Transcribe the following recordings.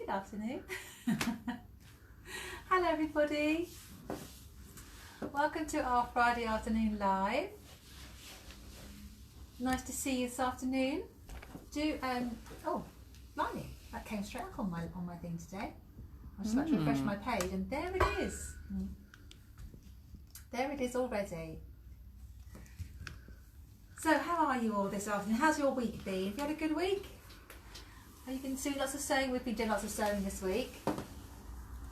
Good afternoon. Hello everybody. Welcome to our Friday afternoon live. Nice to see you this afternoon. Oh, blimey, that came straight up on my thing today. I just about to refresh my page and there it is. There it is already. So how are you all this afternoon? How's your week been? Have you had a good week? Have you been doing lots of sewing? We've been doing lots of sewing this week.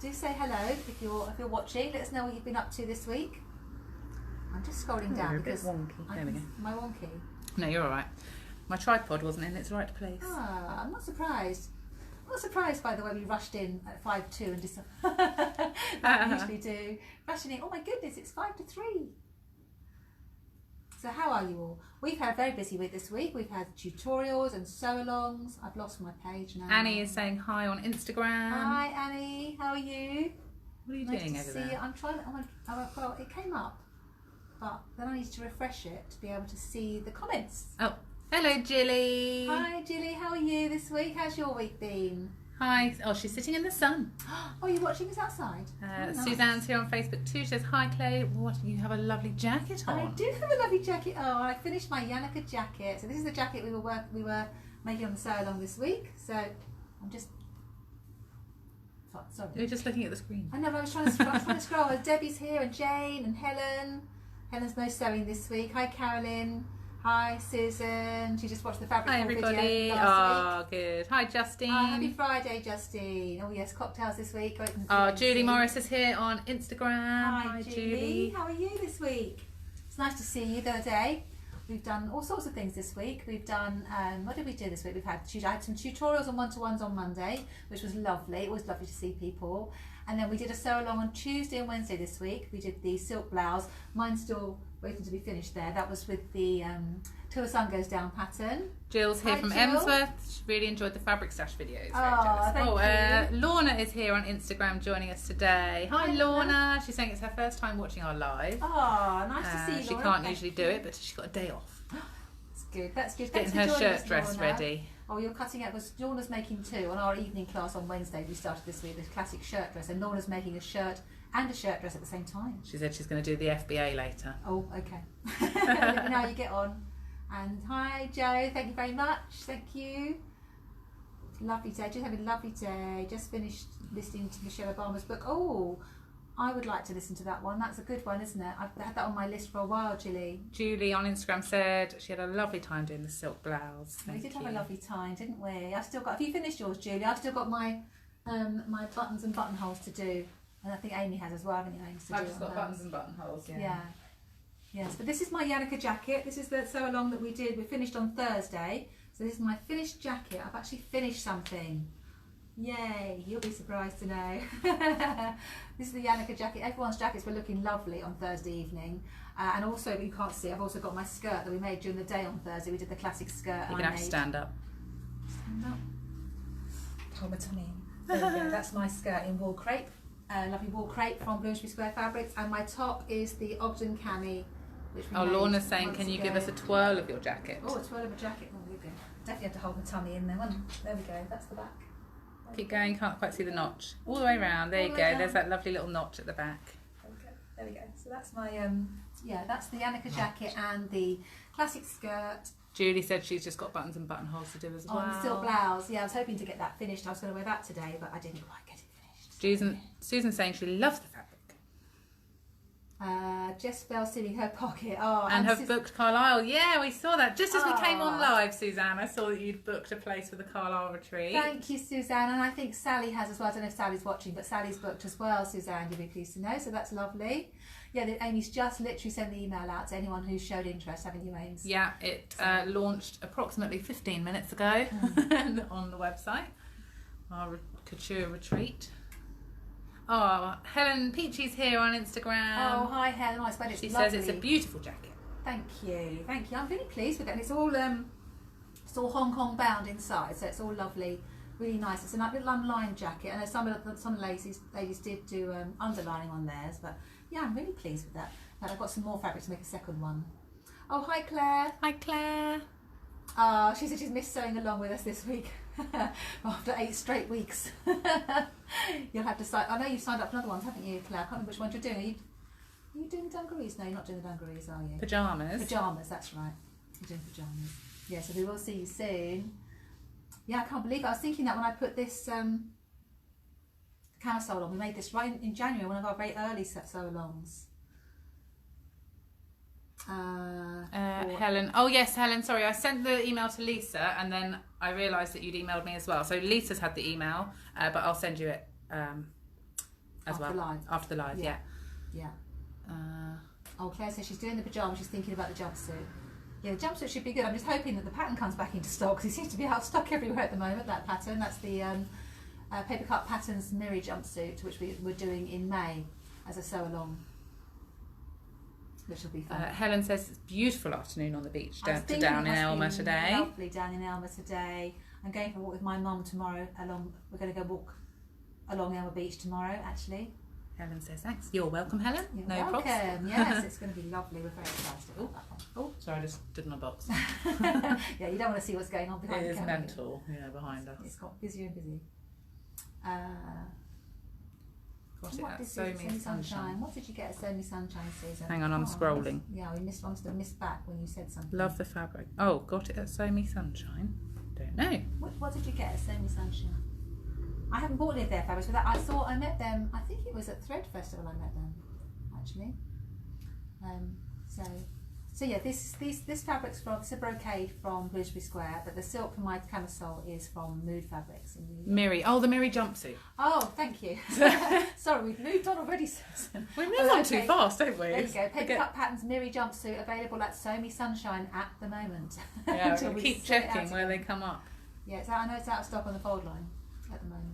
Do say hello if you're watching. Let us know what you've been up to this week. I'm just scrolling down because you're a bit wonky. There we go. Am I wonky? No, you're all right. My tripod wasn't in its right place. Ah, I'm not surprised. I'm not surprised by the way we rushed in at 5:02 and just like we usually do. Rushing in. Oh my goodness, it's 2:55. So how are you all? We've had a very busy week this week. We've had tutorials and sew-alongs. I've lost my page now. Annie is saying hi on Instagram. Hi Annie, how are you? What are you Nice doing to over see there? you. I'm trying. Well, it came up, but then I need to refresh it to be able to see the comments. Oh, hello Jilly. Hi Jilly, how are you this week? How's your week been? Hi. Oh, she's sitting in the sun. Oh, you're watching us outside? Oh, nice. Suzanne's here on Facebook too. She says, hi Clay. What, you have a lovely jacket on. I do have a lovely jacket. Oh, I finished my Yanaka jacket. So this is the jacket we were making on the sew along this week. So I'm just sorry. You're just looking at the screen. I know, but I was trying to scroll. Debbie's here and Jane and Helen. Helen's no sewing this week. Hi Carolyn. Hi Susan. She just watched the fabric haul video last week. Good. Hi Justine. Happy Friday, Justine. Oh yes, cocktails this week. Julie Morris is here on Instagram. Hi Julie. How are you this week? It's nice to see you the other day. We've done all sorts of things this week. We've done, what did we do this week? I had some tutorials and one-to-ones on Monday, which was lovely. It was lovely to see people. And then we did a sew-along on Tuesday and Wednesday this week. We did the silk blouse. Mine's still waiting to be finished there. That was with the Till the Sun Goes Down pattern. Jill's here from Jill. Emsworth. She really enjoyed the fabric stash videos. Thank you. Lorna is here on Instagram joining us today. Hi Lorna. She's saying it's her first time watching our live. Oh, nice to see you, She Lorna. can't usually do it, but she's got a day off. That's good. That's good. Getting her shirt dress ready. Oh, you're cutting out. Was Lorna's making two on our evening class on Wednesday? We started this week, the classic shirt dress, and Lorna's making a shirt and a shirt dress at the same time. She said she's going to do the FBA later. Oh, okay. Let me know how you get on. And hi, Joe. Thank you very much. Thank you. Lovely day. Just having a lovely day. Just finished listening to Michelle Obama's book. Oh, I would like to listen to that one. That's a good one, isn't it? I've had that on my list for a while, Julie. Julie on Instagram said she had a lovely time doing the silk blouse. We did have a lovely time, didn't we? I've still got. Have you finished yours, Julie? I've still got my my buttons and buttonholes to do. And I think Amy has as well, haven't you, Amy? I've just got buttons and buttonholes, yeah. Yes, but this is my Yanaka jacket. This is the sew-along that we did. We finished on Thursday. So this is my finished jacket. I've actually finished something. Yay, you'll be surprised to know. This is the Yanaka jacket. Everyone's jackets were looking lovely on Thursday evening. And also, you can't see, I've also got my skirt that we made during the day on Thursday. We did the classic skirt. You're going to have to stand up. Stand up. Hold my tummy in. There we go. That's my skirt in wool crepe. Lovely wool crepe from Bloomsbury Square Fabrics, and my top is the Ogden Cami, which we made Lorna's saying, months can you ago. give us a twirl of your jacket? Oh, a twirl of a jacket. Oh, there we go. Definitely have to hold my tummy in there. There we go. That's the back. Keep going, can't quite see the notch. All the way around. There you go. There's that lovely little notch at the back. There we go. So that's my that's the Yanaka jacket and the classic skirt. Julie said she's just got buttons and buttonholes to do as well. On the silk blouse. Yeah, I was hoping to get that finished. I was going to wear that today, but I didn't quite get it finished. Susan's saying she loves the fabric. Jess fell in her pocket. Oh, and have booked Carlisle. Yeah, we saw that. Just as we came on live, Suzanne, I saw that you'd booked a place for the Carlisle retreat. Thank you, Suzanne. And I think Sally has as well. I don't know if Sally's watching, but Sally's booked as well, Suzanne. You'll be pleased to know. So that's lovely. Yeah, Amy's just literally sent the email out to anyone who showed interest, haven't you, Ames? Yeah, it launched approximately 15 minutes ago on the website. Our Couture retreat. Oh, Helen Peachy's here on Instagram. Oh, hi Helen. I bet it's She lovely. says it's a beautiful jacket. Thank you. Thank you. I'm really pleased with it. And it's all Hong Kong bound inside, so it's all lovely, really nice. It's a little unlined jacket. And some ladies did do underlining on theirs, but yeah, I'm really pleased with that. And I've got some more fabric to make a second one. Oh, hi Claire. Hi Claire. She said she's missed sewing along with us this week. After 8 straight weeks. You'll have to sign. I know you've signed up for another ones, haven't you, Claire? I can't remember which ones you're doing. Are you doing the dungarees? No, you're not doing the dungarees, are you? Pyjamas. Pyjamas, that's right. You're doing pyjamas. Yeah, so we will see you soon. Yeah, I can't believe it. I was thinking that when I put this camisole on, we made this right in January, one of our very early sew-alongs. Helen. Oh yes, Helen. Sorry, I sent the email to Lisa, and then I realised that you'd emailed me as well. So Lisa's had the email, but I'll send you it as well after the live. Yeah. Oh, Claire says she's doing the pyjamas. She's thinking about the jumpsuit. Yeah, the jumpsuit should be good. I'm just hoping that the pattern comes back into stock because it seems to be out of stock everywhere at the moment. That pattern. That's the Paper Cut Patterns Miri jumpsuit, which we were doing in May as a sew-along. Which will be fun. Helen says it's a beautiful afternoon on the beach down in Elmer today. Lovely down in Elmer today. I'm going for a walk with my mum tomorrow. We're going to go walk along Elmer Beach tomorrow, actually. Helen says thanks. You're welcome, Helen. You're welcome. Props. Yes, it's going to be lovely. We're very excited. Oh, sorry, I just did my box. Yeah, you don't want to see what's going on behind the camera. It is mental, behind us. It's got busier and busy. Sew Me Sunshine. What did you get at Sew Me Sunshine, Susan? Hang on, I'm scrolling. Yeah, we must have missed back when you said something. Love the fabric. Oh, got it at Sew Me Sunshine. Don't know. What did you get at Sew Me Sunshine? I haven't bought any of their fabrics, but I met them. I think it was at Thread Festival. I met them actually. So yeah, this fabric's from, it's a brocade from Bloomsbury Square, but the silk from my camisole is from Mood Fabrics in New York. Miri, the Miri jumpsuit. Oh, thank you. Sorry, we've moved on already, Susan. We move on too fast, don't we? There you go. Paper Cut Patterns Miri jumpsuit available at Sew Me Sunshine at the moment. Yeah, we'll keep checking where they come up. Yeah, I know it's out of stock on the fold line at the moment.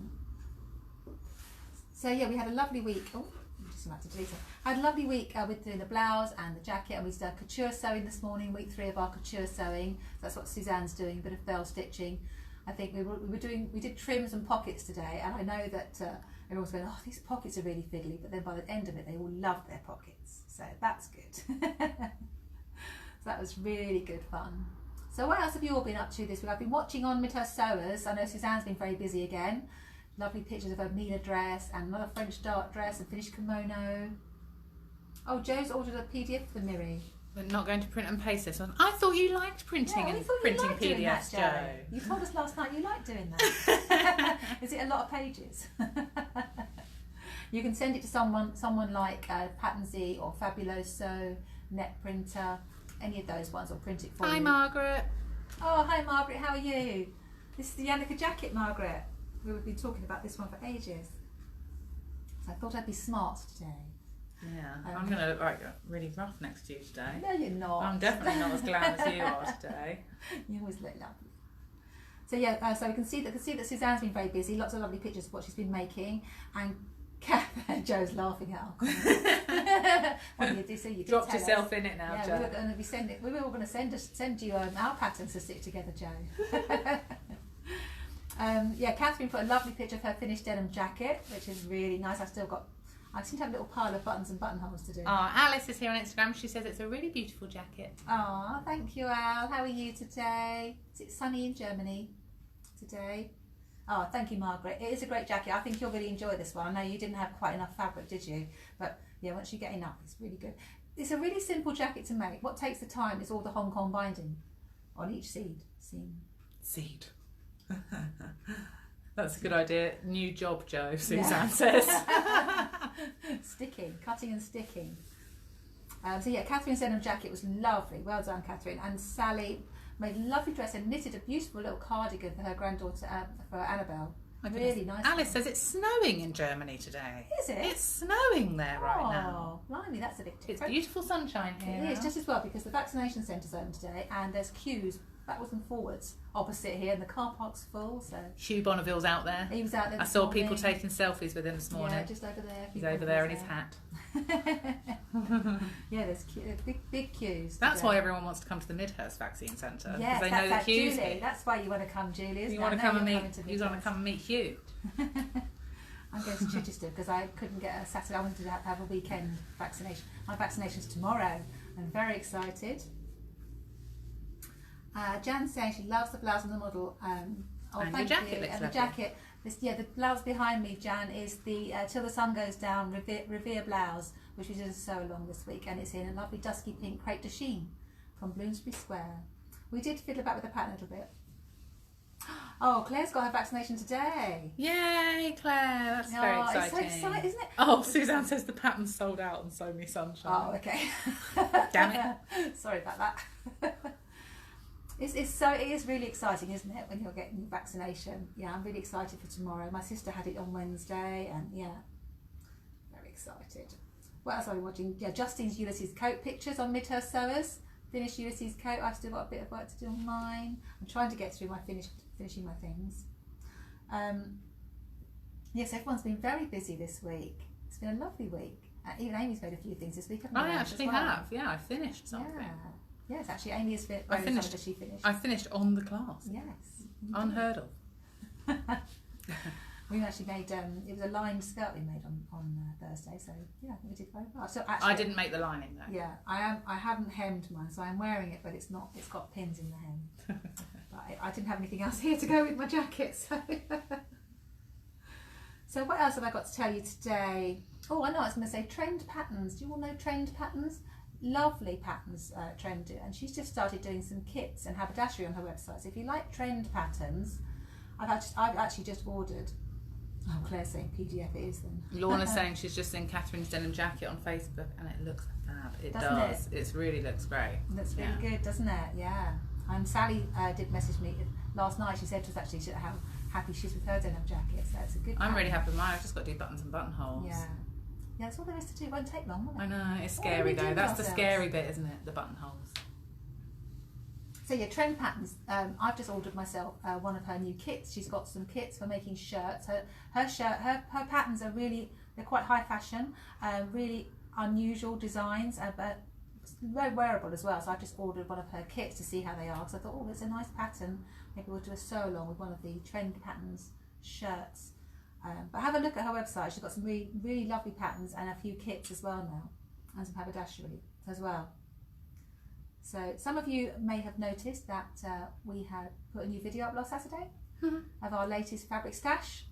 So yeah, we had a lovely week. Oh, I'm just about to delete it. I had a lovely week with doing the blouse and the jacket, and we did couture sewing this morning, week 3 of our couture sewing. That's what Suzanne's doing, a bit of fell stitching. I think we did trims and pockets today, and I know that everyone's going, oh, these pockets are really fiddly, but then by the end of it, they all love their pockets. So that's good. So that was really good fun. So what else have you all been up to this week? I've been watching on with her sewers. I know Suzanne's been very busy again. Lovely pictures of her Mina dress and another French dart dress and finished kimono. Oh, Joe's ordered a PDF for the Miri. We're not going to print and paste this one. I thought you liked printing and printing PDFs, Joe. You told us last night you liked doing that. Is it a lot of pages? You can send it to someone like Patternzy or Fabuloso, Net Printer, any of those ones, or print it for you. Hi, Margaret. Oh, hi, Margaret. How are you? This is the Yannick Jacket, Margaret. We've been talking about this one for ages. So I thought I'd be smart today. Yeah, I'm going to look like really rough next to you today. No, you're not. I'm definitely not as glam as you are today. You always look lovely. So yeah, so we can see that Suzanne's been very busy. Lots of lovely pictures of what she's been making, and Joe's laughing at our well, you dropped yourself in it now, yeah, Joe. We were going to send you our patterns to stick together, Joe. Yeah, Catherine put a lovely picture of her finished denim jacket, which is really nice. I seem to have a little pile of buttons and buttonholes to do. Oh, Alice is here on Instagram. She says it's a really beautiful jacket. Oh, thank you, Al. How are you today? Is it sunny in Germany today? Oh, thank you, Margaret. It is a great jacket. I think you'll really enjoy this one. I know you didn't have quite enough fabric, did you? But yeah, once you get enough, it's really good. It's a really simple jacket to make. What takes the time is all the Hong Kong binding on each seam. That's a good idea. New job, Joe, Suzanne says. Cutting and sticking. So yeah, Catherine's denim jacket was lovely. Well done, Catherine. And Sally made a lovely dress and knitted a beautiful little cardigan for her granddaughter, for Annabelle. Really nice. Alice says it's snowing in Germany today. Is it? It's snowing there right now. Oh, blimey, that's a bit different. It's beautiful sunshine here. It is, just as well, because the vaccination centre's open today and there's queues backwards and forwards opposite here, and the car park's full. So Hugh Bonneville's out there. He was out there. I saw people taking selfies with him this morning. Yeah, just over there. He's over there in his hat. Yeah, there's big queues. That's why everyone wants to come to the Midhurst Vaccine Centre. Yeah, they know the queues. Julie, that's why you want to come, Julie. You want to come and meet. You want to come and meet Hugh. I'm going to Chichester because I couldn't get a Saturday. I wanted to have a weekend vaccination. My vaccination's tomorrow. I'm very excited. Jan saying she loves the blouse and the model Oh, and thank your jacket you. looks And lovely. the jacket, the blouse behind me, Jan, is the Till the Sun Goes Down Revere blouse, which we did a sew along this week, and it's in a lovely dusky pink crepe de chine from Bloomsbury Square. We did fiddle about with the pattern a little bit. Oh, Claire's got her vaccination today. Yay, Claire! That's very exciting. It's so exciting, isn't it? Oh, Suzanne says the pattern's sold out on So Many Sunshine. Oh, okay. Damn it. Sorry about that. It is really exciting, isn't it, when you're getting your vaccination? Yeah, I'm really excited for tomorrow. My sister had it on Wednesday, and yeah, very excited. What else are we watching? Yeah, Justine's Ulysses coat pictures on Midhurst Sewers. Finished Ulysses coat. I've still got a bit of work to do on mine. I'm trying to get through my finishing my things. Yes, everyone's been very busy this week. It's been a lovely week. Even Amy's made a few things this week, haven't I you? actually have. Yeah, I finished something. Yeah. Yes, actually, Amy has finished. I finished. That she finished. I finished on the class. Yes. Unheard of. We actually made it was a lined skirt we made on Thursday, so yeah, I think we did very well. So actually, I didn't make the lining though. Yeah, I haven't hemmed mine, so I'm wearing it, but it's got pins in the hem. But I didn't have anything else here to go with my jacket, so. So what else have I got to tell you today? Oh, I know, I was going to say trend patterns. Do you all know trend patterns? Lovely patterns, Trend, and she's just started doing some kits and haberdashery on her website. So if you like trend patterns, I've actually just ordered. Oh, Claire's saying PDF it is then. Lorna's saying she's just seen Catherine's denim jacket on Facebook, and it looks fab. It does. It really looks great. It looks really good, doesn't it? Yeah. And Sally did message me last night. She said to us actually how happy she's with her denim jacket. So it's a good. I'm really happy with mine. I've just got to do buttons and buttonholes. Yeah. Yeah, that's all there is to do. It won't take long, will it? I know, it's scary though. That's the scary bit, isn't it? The buttonholes. So yeah, trend patterns. I've just ordered myself one of her new kits. She's got some kits for making shirts. Her patterns are they're quite high fashion, really unusual designs, but very wearable as well. So I've just ordered one of her kits to see how they are. So I thought, oh, it's a nice pattern. Maybe we'll do a sew along with one of the trend patterns shirts. But have a look at her website. She's got some really, really lovely patterns and a few kits as well now, and some haberdashery as well. So some of you may have noticed that we had put a new video up last Saturday of our latest fabric stash.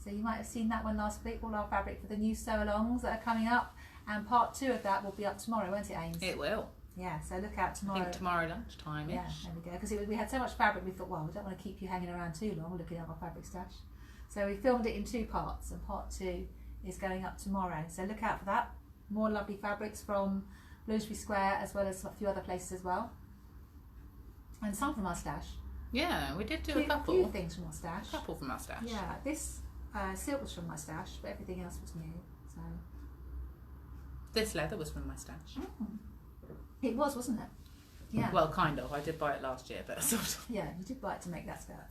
So you might have seen that one last week, all our fabric for the new sew-alongs that are coming up, and part 2 of that will be up tomorrow, won't it, Ames? It will. Yeah, so look out tomorrow. I think tomorrow lunchtime-ish. Yeah, there we go. Because we had so much fabric, we thought, well, we don't want to keep you hanging around too long looking at our fabric stash. So we filmed it in 2 parts, and part 2 is going up tomorrow. So look out for that. More lovely fabrics from Bloomsbury Square, as well as a few other places as well. And some from our stash. Yeah, we did do a couple. A few things from our stash. A couple from our stash. Yeah, this silk was from my stash, but everything else was new. So this leather was from my stash. It was, wasn't it? Yeah. Well, kind of. I did buy it last year, but sort of. Yeah, you did buy it to make that skirt.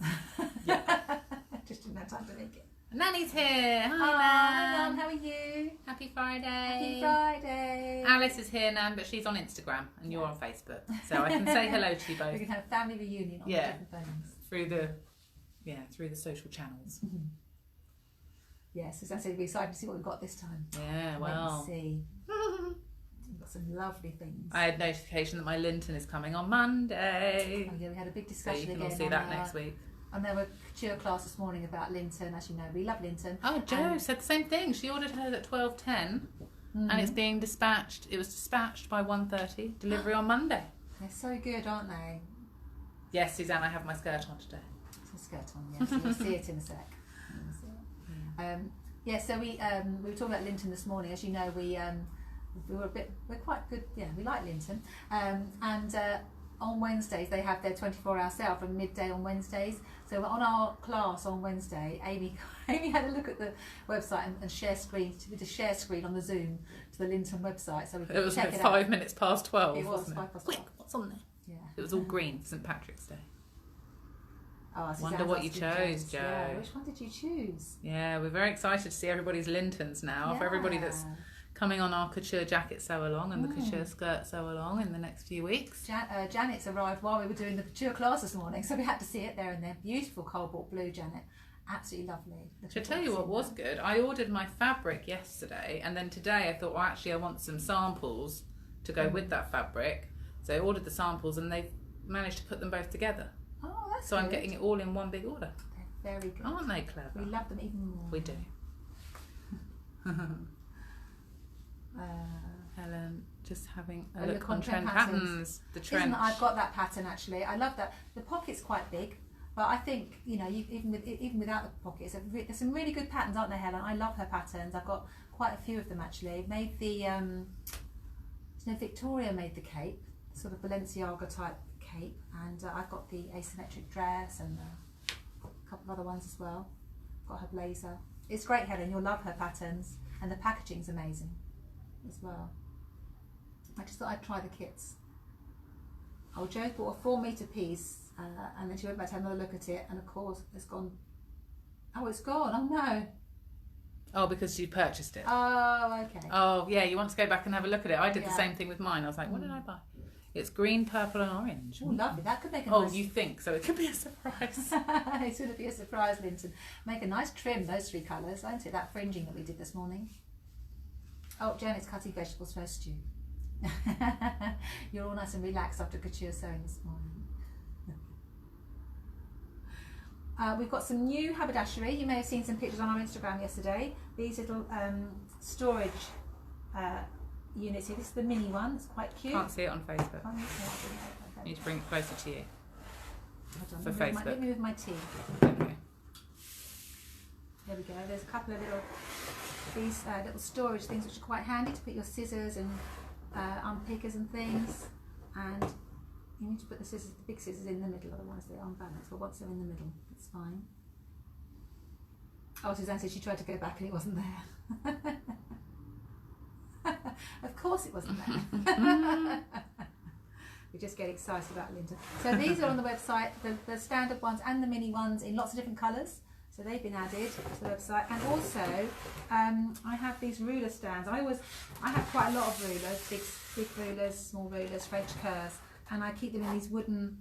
Yeah. Just didn't have time to make it. Nanny's here. Hi, Hi, Nan. Nan. How are you? Happy Friday. Happy Friday. Alice is here, Nan, but she's on Instagram and you're on Facebook, so I can say hello to you both. We can have a family reunion on different phones. Through the social channels. Yes, so that's it. We're excited to see what we've got this time. Yeah, well. Wait and see. We've got some lovely things. I had notification that my Linton is coming on Monday. Oh yeah, we had a big So discussion you can again. all see that next week. And there were couture class this morning about Linton. As you know, we love Linton. Oh, Jo said the same thing. She ordered hers at 12:10 and it's being dispatched. It was dispatched by 1:30. Delivery on Monday. They're so good, aren't they? Yes, Suzanne, I have my skirt on today. It's a skirt on, yes. You'll see it in a sec. So we were talking about Linton this morning. As you know, we're quite good. Yeah, we like Linton. On Wednesdays they have their 24-hour sale from midday on Wednesdays. So on our class on Wednesday, Amy had a look at the website and share screen. We did a share screen on the Zoom to the Linton website, so we could It was check like it 5 minutes past 12. It was wasn't 5 past 12. Quick, what's on there? Yeah. It was all green for St Patrick's Day. Oh, Wonder what you chose, Jo. Yeah, which one did you choose? Yeah, we're very excited to see everybody's Lintons now. For everybody that's coming on our couture jacket sew along and the couture skirt sew along in the next few weeks. Janet's arrived while we were doing the couture class this morning, so we had to see it there and then. Beautiful cobalt blue, Janet. Absolutely lovely. To tell you what was good, I ordered my fabric yesterday, and then today I thought, well, actually I want some samples to go with that fabric. So I ordered the samples and they've managed to put them both together. Oh, So I'm getting it all in one big order. They're very good. Aren't they clever? We love them even more. We do. Helen, just having a look on trend patterns. The trench. I've got that pattern actually. I love that. The pocket's quite big, but I think even without the pockets, there's some really good patterns, aren't there, Helen? I love her patterns. I've got quite a few of them actually. Made the Victoria made the cape, sort of Balenciaga type cape, and I've got the asymmetric dress and a couple of other ones as well. Got her blazer. It's great, Helen. You'll love her patterns, and the packaging's amazing as well. I just thought I'd try the kits. Oh, Jo bought a 4 metre piece, and then she went back to have another look at it, and of course it's gone. Oh, it's gone. Oh no. Oh, because you purchased it. Oh, okay. Oh, yeah. You want to go back and have a look at it? I did the same thing with mine. I was like, what did I buy? It's green, purple, and orange. Oh, lovely. That could make a nice... nice... Oh, you think so? It could be a surprise. It's going to be a surprise, Linton. Make a nice trim, those 3 colours, won't it? That fringing that we did this morning. Oh, Janet's cutting vegetables for her stew. You're all nice and relaxed after couture sewing this morning. We've got some new haberdashery. You may have seen some pictures on our Instagram yesterday. These little storage units here. This is the mini one. It's quite cute. Can't see it on Facebook. You need to bring it closer to you. For Facebook. Let me move my tea. Okay. There we go. There's a couple of these little storage things which are quite handy to put your scissors and unpickers and things. And you need to put the big scissors in the middle, otherwise they're unbalanced. But once they're in the middle, it's fine. Oh, Suzanne said she tried to go back and it wasn't there. Of course it wasn't there. We just get excited about Linda. So these are on the website, the standard ones and the mini ones in lots of different colours. So they've been added to the website. And also, I have these ruler stands. I have quite a lot of rulers, big rulers, small rulers, French curves. And I keep them in these wooden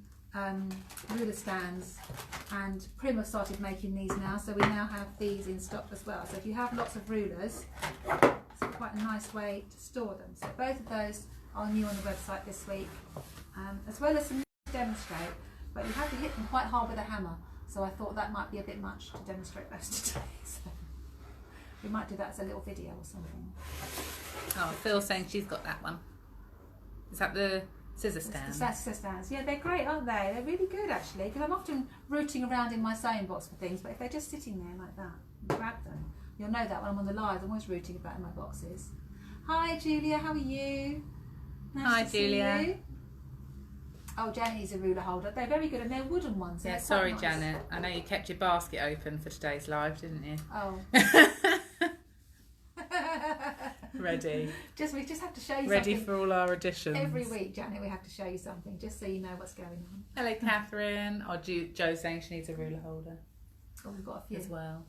ruler stands, and Prim have started making these now, so we now have these in stock as well. So if you have lots of rulers, it's quite a nice way to store them. So both of those are new on the website this week, as well as some to demonstrate, but you have to hit them quite hard with a hammer, so I thought that might be a bit much to demonstrate those today. So we might do that as a little video or something. Oh, Phil's saying she's got that one. Is that the scissor stands? The scissor stands. Yeah, they're great, aren't they? They're really good actually, because I'm often rooting around in my sewing box for things, but if they're just sitting there like that, you grab them. You'll know that when I'm on the live, I'm always rooting about in my boxes. Hi Julia, how are you? Nice to Julia. See you. Oh, Janet needs a ruler holder. They're very good, and they're wooden ones. Yeah, sorry nice. Janet. I know you kept your basket open for today's live, didn't you? Oh. Ready. We just have to show you Ready something. For all our additions. Every week, Janet, we have to show you something, just so you know what's going on. Hello, Catherine. Or Joe's saying she needs a ruler holder. Oh, we've got a few. As well.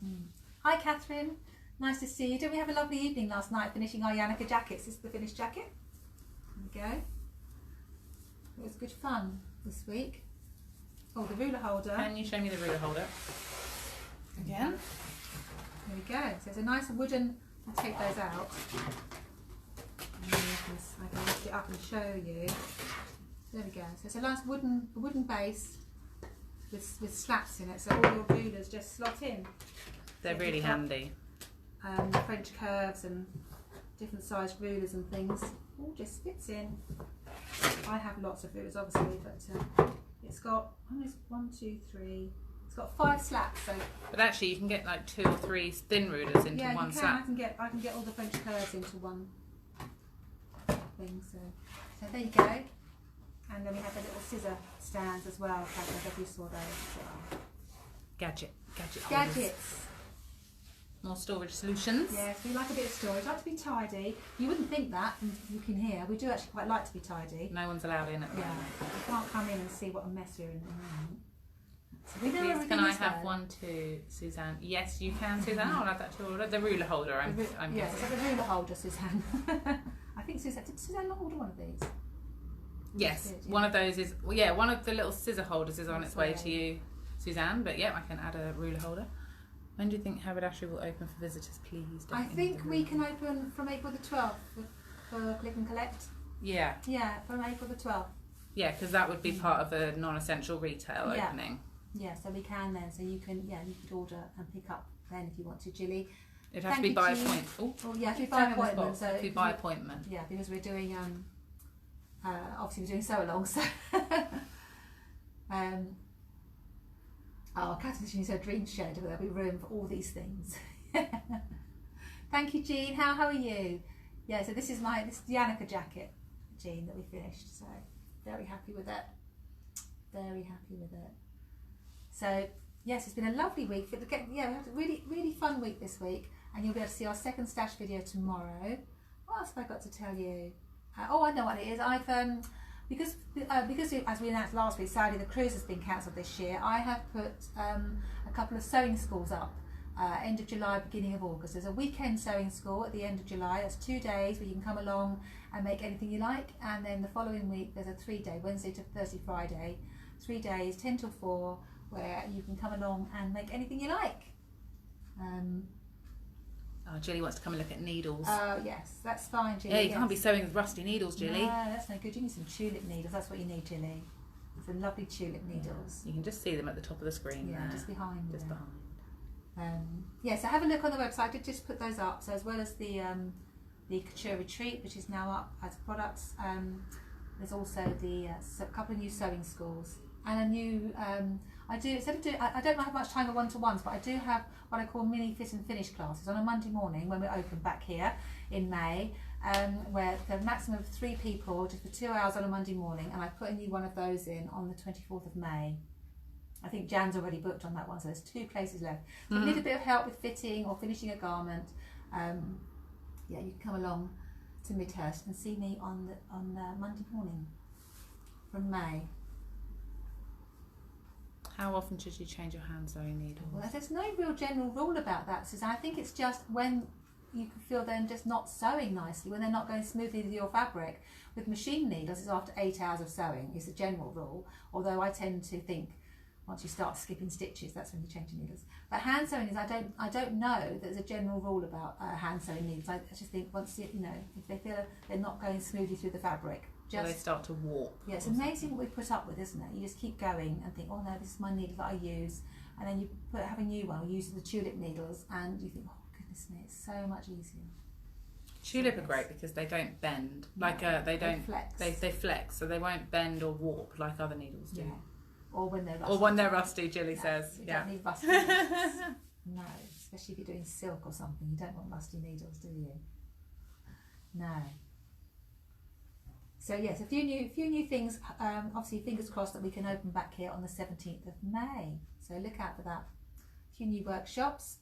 Hi, Catherine. Nice to see you. Didn't we have a lovely evening last night finishing our Yanaka jackets? This is the finished jacket. There we go. It was good fun this week. Oh, the ruler holder. Can you show me the ruler holder? Again. There we go. So it's a nice wooden. I'll take those out. And I can lift it up and show you. There we go. So it's a nice wooden base with slats in it, so all your rulers just slot in. They're really handy. French curves and different sized rulers and things. All just fits in. I have lots of rulers obviously, but it's got one, two, three. It's got 5 slats. So. But actually, you can get like 2 or 3 thin rulers into one slat. I can get all the French curves into one thing. So there you go. And then we have the little scissor stands as well. I don't know if you saw those as well. Gadgets. More storage solutions. Yes, we like a bit of storage. Like to be tidy. You wouldn't think that from looking here. We do actually quite like to be tidy. No one's allowed in at the moment. You can't come in and see what a mess we're in at the moment. So we know please, everything. Can I have one too, Suzanne? Yes, you can, Suzanne. I'll add that to your order. The ruler holder, I'm guessing. Yes, it's the ruler holder, Suzanne. I think did Suzanne not order one of these? Yes, did, yeah. One of those is, one of the little scissor holders is on its way to you, Suzanne. But yeah, I can add a ruler holder. When do you think Haberdashery will open for visitors, please? I think we can open from April the 12th for click and collect. Yeah. Yeah, from April the 12th. Yeah, because that would be part of a non-essential retail opening. Yeah, so we can then. So you can, you could order and pick up then if you want to, Jilly. It'd have to be by appointment. Oh, yeah, if you by appointment. So if you by appointment. Yeah, because we're doing obviously we're doing sew along. So Catherine's using her dream shed where there'll be room for all these things. Thank you, Jean. How are you? Yeah, so this is the Yanaka jacket, Jean, that we finished. So very happy with it. Very happy with it. So yes, it's been a lovely week. We had a really fun week this week, and you'll be able to see our second stash video tomorrow. What else have I got to tell you? I know what it is. I've because as we announced last week, sadly the cruise has been cancelled this year. I have put a couple of sewing schools up. End of July, beginning of August. There's a weekend sewing school at the end of July. That's 2 days where you can come along and make anything you like, and then the following week there's a 3-day, Wednesday to Thursday, Friday, 3 days, 10 till 4, where you can come along and make anything you like. Jilly wants to come and look at needles. Oh yes, that's fine, Jilly. Yeah, you can't be sewing with rusty needles, Jilly. No, that's no good. You need some tulip needles. That's what you need, Jilly. Some lovely tulip needles. You can just see them at the top of the screen. Yeah, there. just behind. Just behind. So have a look on the website. I did just put those up. So as well as the Couture Retreat, which is now up as products, there's also a couple of new sewing schools and a new. I don't have much time for one-to-ones, but I do have what I call mini fit and finish classes on a Monday morning when we're open back here in May, where the maximum of 3 people just for 2 hours on a Monday morning, and I put a new one of those in on the 24th of May. I think Jan's already booked on that one, so there's 2 places left. So if you need a bit of help with fitting or finishing a garment, you can come along to Midhurst and see me on Monday morning from May. How often should you change your hand sewing needles? Well, there's no real general rule about that, Suzanne. I think it's just when you can feel them just not sewing nicely, when they're not going smoothly with your fabric. With machine needles, it's after 8 hours of sewing is the general rule, although I tend to think once you start skipping stitches, that's when you change your needles. But hand sewing is, I don't know that there's a general rule about hand sewing needles. I just think once if they feel they're not going smoothly through the fabric, they start to warp. Yeah, it's amazing what we put up with, isn't it? You just keep going and think, oh no, this is my needle that I use, and then you have a new one, or use the tulip needles, and you think, oh goodness me, it's so much easier. Tulip are great because they don't bend, they flex. They flex, so they won't bend or warp like other needles do. Yeah. Or when they're rusty. Or when they're rusty, Jilly says. You don't need rusty needles. No, especially if you're doing silk or something. You don't want rusty needles, do you? No. So yes, a few new things. Obviously, fingers crossed that we can open back here on the 17th of May. So look out for that. A few new workshops,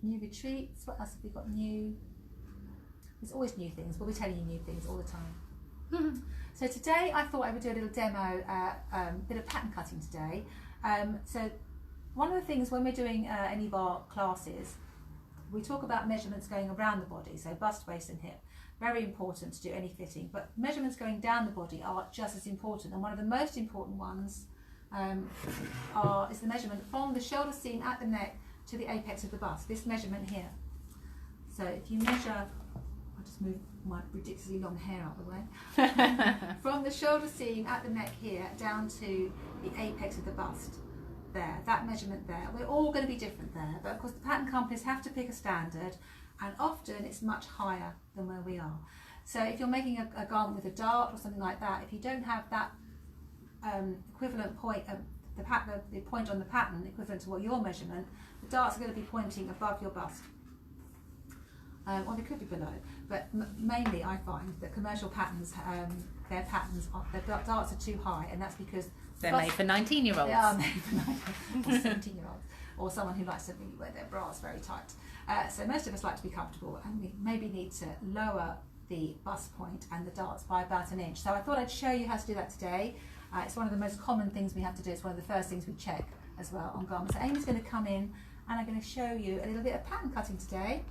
new retreats. What else have we got new? There's always new things. We'll be telling you new things all the time. So today I thought I would do a little demo, bit of pattern cutting today. So one of the things when we're doing any of our classes, we talk about measurements going around the body, so bust, waist and hip. Very important to do any fitting, but measurements going down the body are just as important, and one of the most important ones is the measurement from the shoulder seam at the neck to the apex of the bust, this measurement here. So if you measure, I'll just move my ridiculously long hair out of the way, from the shoulder seam at the neck here down to the apex of the bust there, that measurement there, we're all going to be different there, but of course the pattern companies have to pick a standard, and often it's much higher than where we are. So if you're making a garment with a dart or something like that, if you don't have that equivalent point of the point on the pattern equivalent to what your measurement, the darts are going to be pointing above your bust. Or they could be below, but mainly I find that commercial patterns, their darts are too high, and that's because they're made for 19-year-olds. They are made for 19 or 17-year-olds, or someone who likes to really wear their bras very tight. So most of us like to be comfortable, and we maybe need to lower the bust point and the darts by about an inch. So I thought I'd show you how to do that today. It's one of the most common things we have to do. It's one of the first things we check as well on garments. So Amy's going to come in, and I'm going to show you a little bit of pattern cutting today.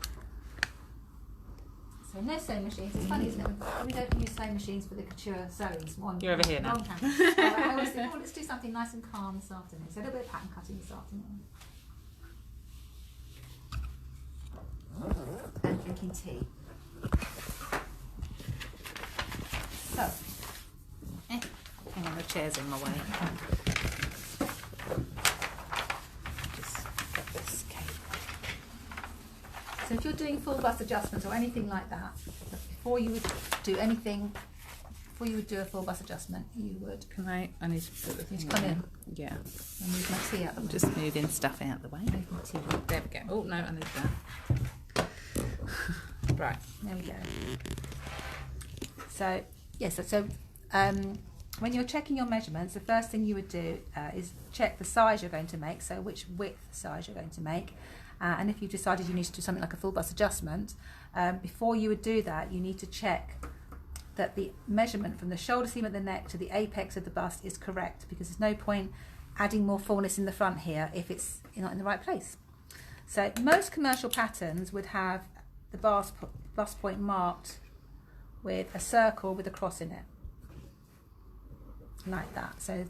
So no sewing machines. It's funny, isn't it? We don't use sewing machines for the couture sewing. You're over here now. I always think, oh, let's do something nice and calm this afternoon. So a little bit of pattern cutting this afternoon. And drinking tea. So, hang on, the chair's in my way. So if you're doing full bust adjustments or anything like that, before you would do anything, before you would do a full bust adjustment, you would. Can I need to put the thing come in. Yeah. And move my tea out the way. Just moving stuff out the way. Move my tea. There we go. Oh no, I need that. Right. There we go. So yes, when you're checking your measurements, the first thing you would do is check the size you're going to make, so which width size you're going to make. And if you've decided you need to do something like a full bust adjustment, before you would do that, you need to check that the measurement from the shoulder seam at the neck to the apex of the bust is correct, because there's no point adding more fullness in the front here if it's not in the right place. So most commercial patterns would have the bust point marked with a circle with a cross in it, like that. So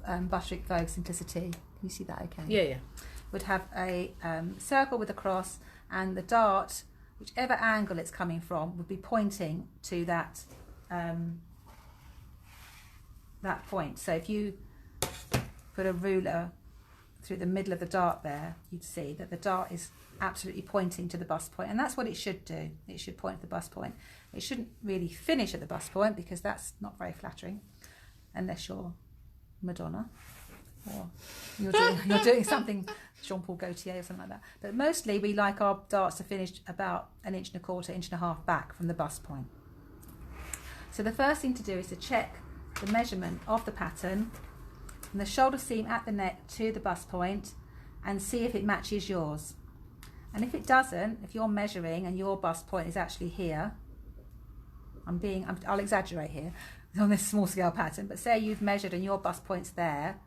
Butterick Vogue Simplicity, can you see that okay? Yeah, yeah. Would have a circle with a cross, and the dart, whichever angle it's coming from, would be pointing to that that point. So if you put a ruler through the middle of the dart there, you'd see that the dart is absolutely pointing to the bust point, and that's what it should do. It should point to the bust point. It shouldn't really finish at the bust point, because that's not very flattering, unless you're Madonna or you're doing something Jean-Paul Gaultier or something like that. But mostly we like our darts to finish about 1.25 inches, 1.5 inches back from the bust point. So the first thing to do is to check the measurement of the pattern from the shoulder seam at the neck to the bust point, and see if it matches yours. And if it doesn't, if you're measuring and your bust point is actually here, I'll exaggerate here on this small scale pattern, but say you've measured and your bust point's there,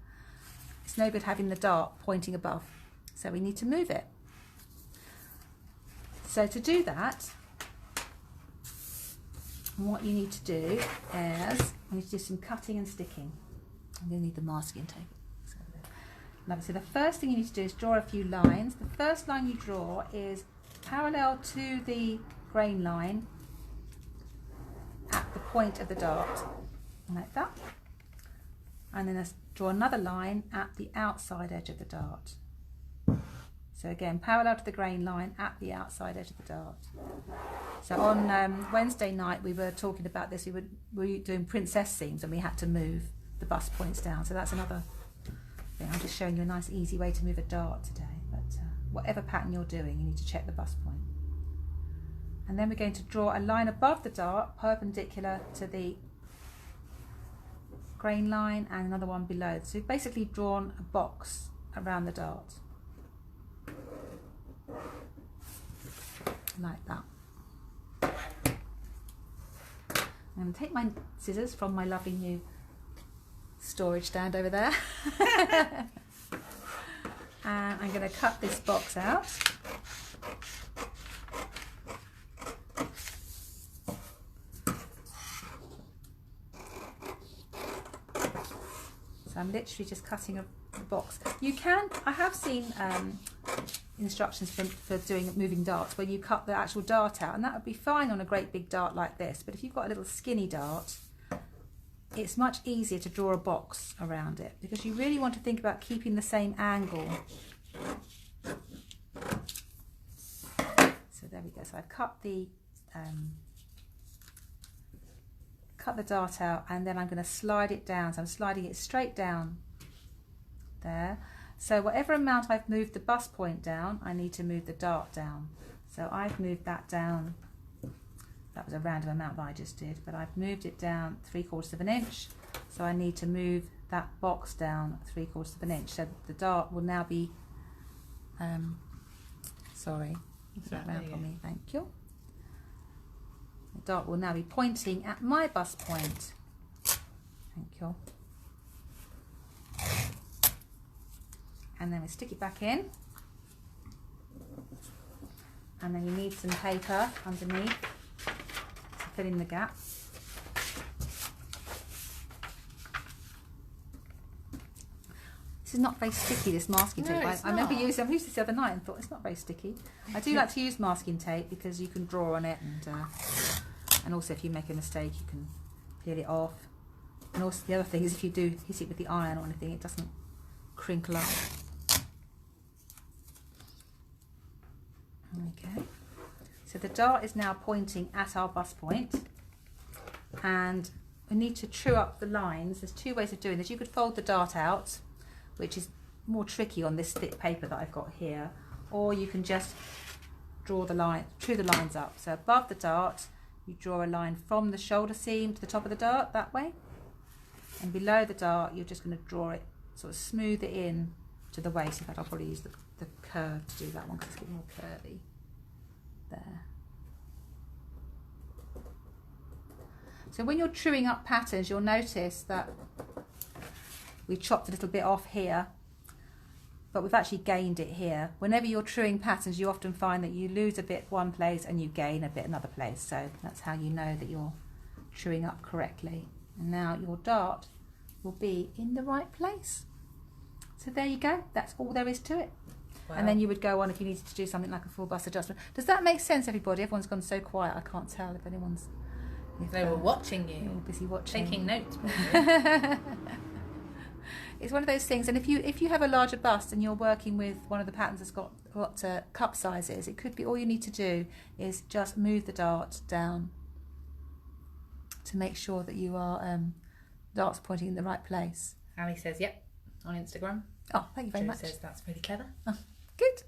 it's no good having the dart pointing above. So we need to move it. So to do that, what you need to do is, you need to do some cutting and sticking. I'm going to need the masking tape. So the first thing you need to do is draw a few lines. The first line you draw is parallel to the grain line at the point of the dart, like that. And then draw another line at the outside edge of the dart. So again, parallel to the grain line at the outside edge of the dart. So on Wednesday night we were talking about this. We were doing princess seams and we had to move the bust points down. So that's another thing. I'm just showing you a nice easy way to move a dart today. But whatever pattern you're doing, you need to check the bust point. And then we're going to draw a line above the dart, perpendicular to the grain line, and another one below. So we've basically drawn a box around the dart, like that. I'm going to take my scissors from my lovely new storage stand over there and I'm going to cut this box out. So I'm literally just cutting a box. You can, I have seen instructions for doing moving darts where you cut the actual dart out, and that would be fine on a great big dart like this. But if you've got a little skinny dart, it's much easier to draw a box around it, because you really want to think about keeping the same angle. So there we go. So I've cut the dart out, and then I'm going to slide it down. So I'm sliding it straight down there. So whatever amount I've moved the bust point down, I need to move the dart down. So I've moved that down. That was a random amount that I just did, but I've moved it down 3/4 inch. So I need to move that box down 3/4 inch. So the dart will now be, sorry, put that round for me, thank you. The dart will now be pointing at my bust point. Thank you. And then we stick it back in. And then you need some paper underneath to fill in the gap. This is not very sticky, this masking tape. I remember I used this the other night and thought it's not very sticky. I do like to use masking tape because you can draw on it, and also if you make a mistake you can peel it off. And also the other thing is, if you do hit it with the iron or anything, it doesn't crinkle up. Okay. So the dart is now pointing at our bust point, and we need to true up the lines. There's two ways of doing this. You could fold the dart out, which is more tricky on this thick paper that I've got here, or you can just draw the line, true the lines up. So above the dart, you draw a line from the shoulder seam to the top of the dart that way, and below the dart, you're just going to draw it, sort of smooth it in to the waist. In fact, I'll probably use the curve to do that one because it's getting more curvy. There. So when you're truing up patterns, you'll notice that we chopped a little bit off here, but we've actually gained it here. Whenever you're truing patterns, you often find that you lose a bit one place and you gain a bit another place. So that's how you know that you're truing up correctly. And now your dart will be in the right place. So there you go. That's all there is to it. Wow. And then you would go on if you needed to do something like a full bust adjustment. Does that make sense, everybody? Everyone's gone so quiet. I can't tell if anyone's... They were watching you. They were busy watching. Taking notes. It's one of those things, and if you have a larger bust and you're working with one of the patterns that's got cup sizes, it could be all you need to do is just move the dart down to make sure that you are dart's pointing in the right place. Ali says, yep, on Instagram. Oh, thank you very much. Says that's really clever. Oh, good.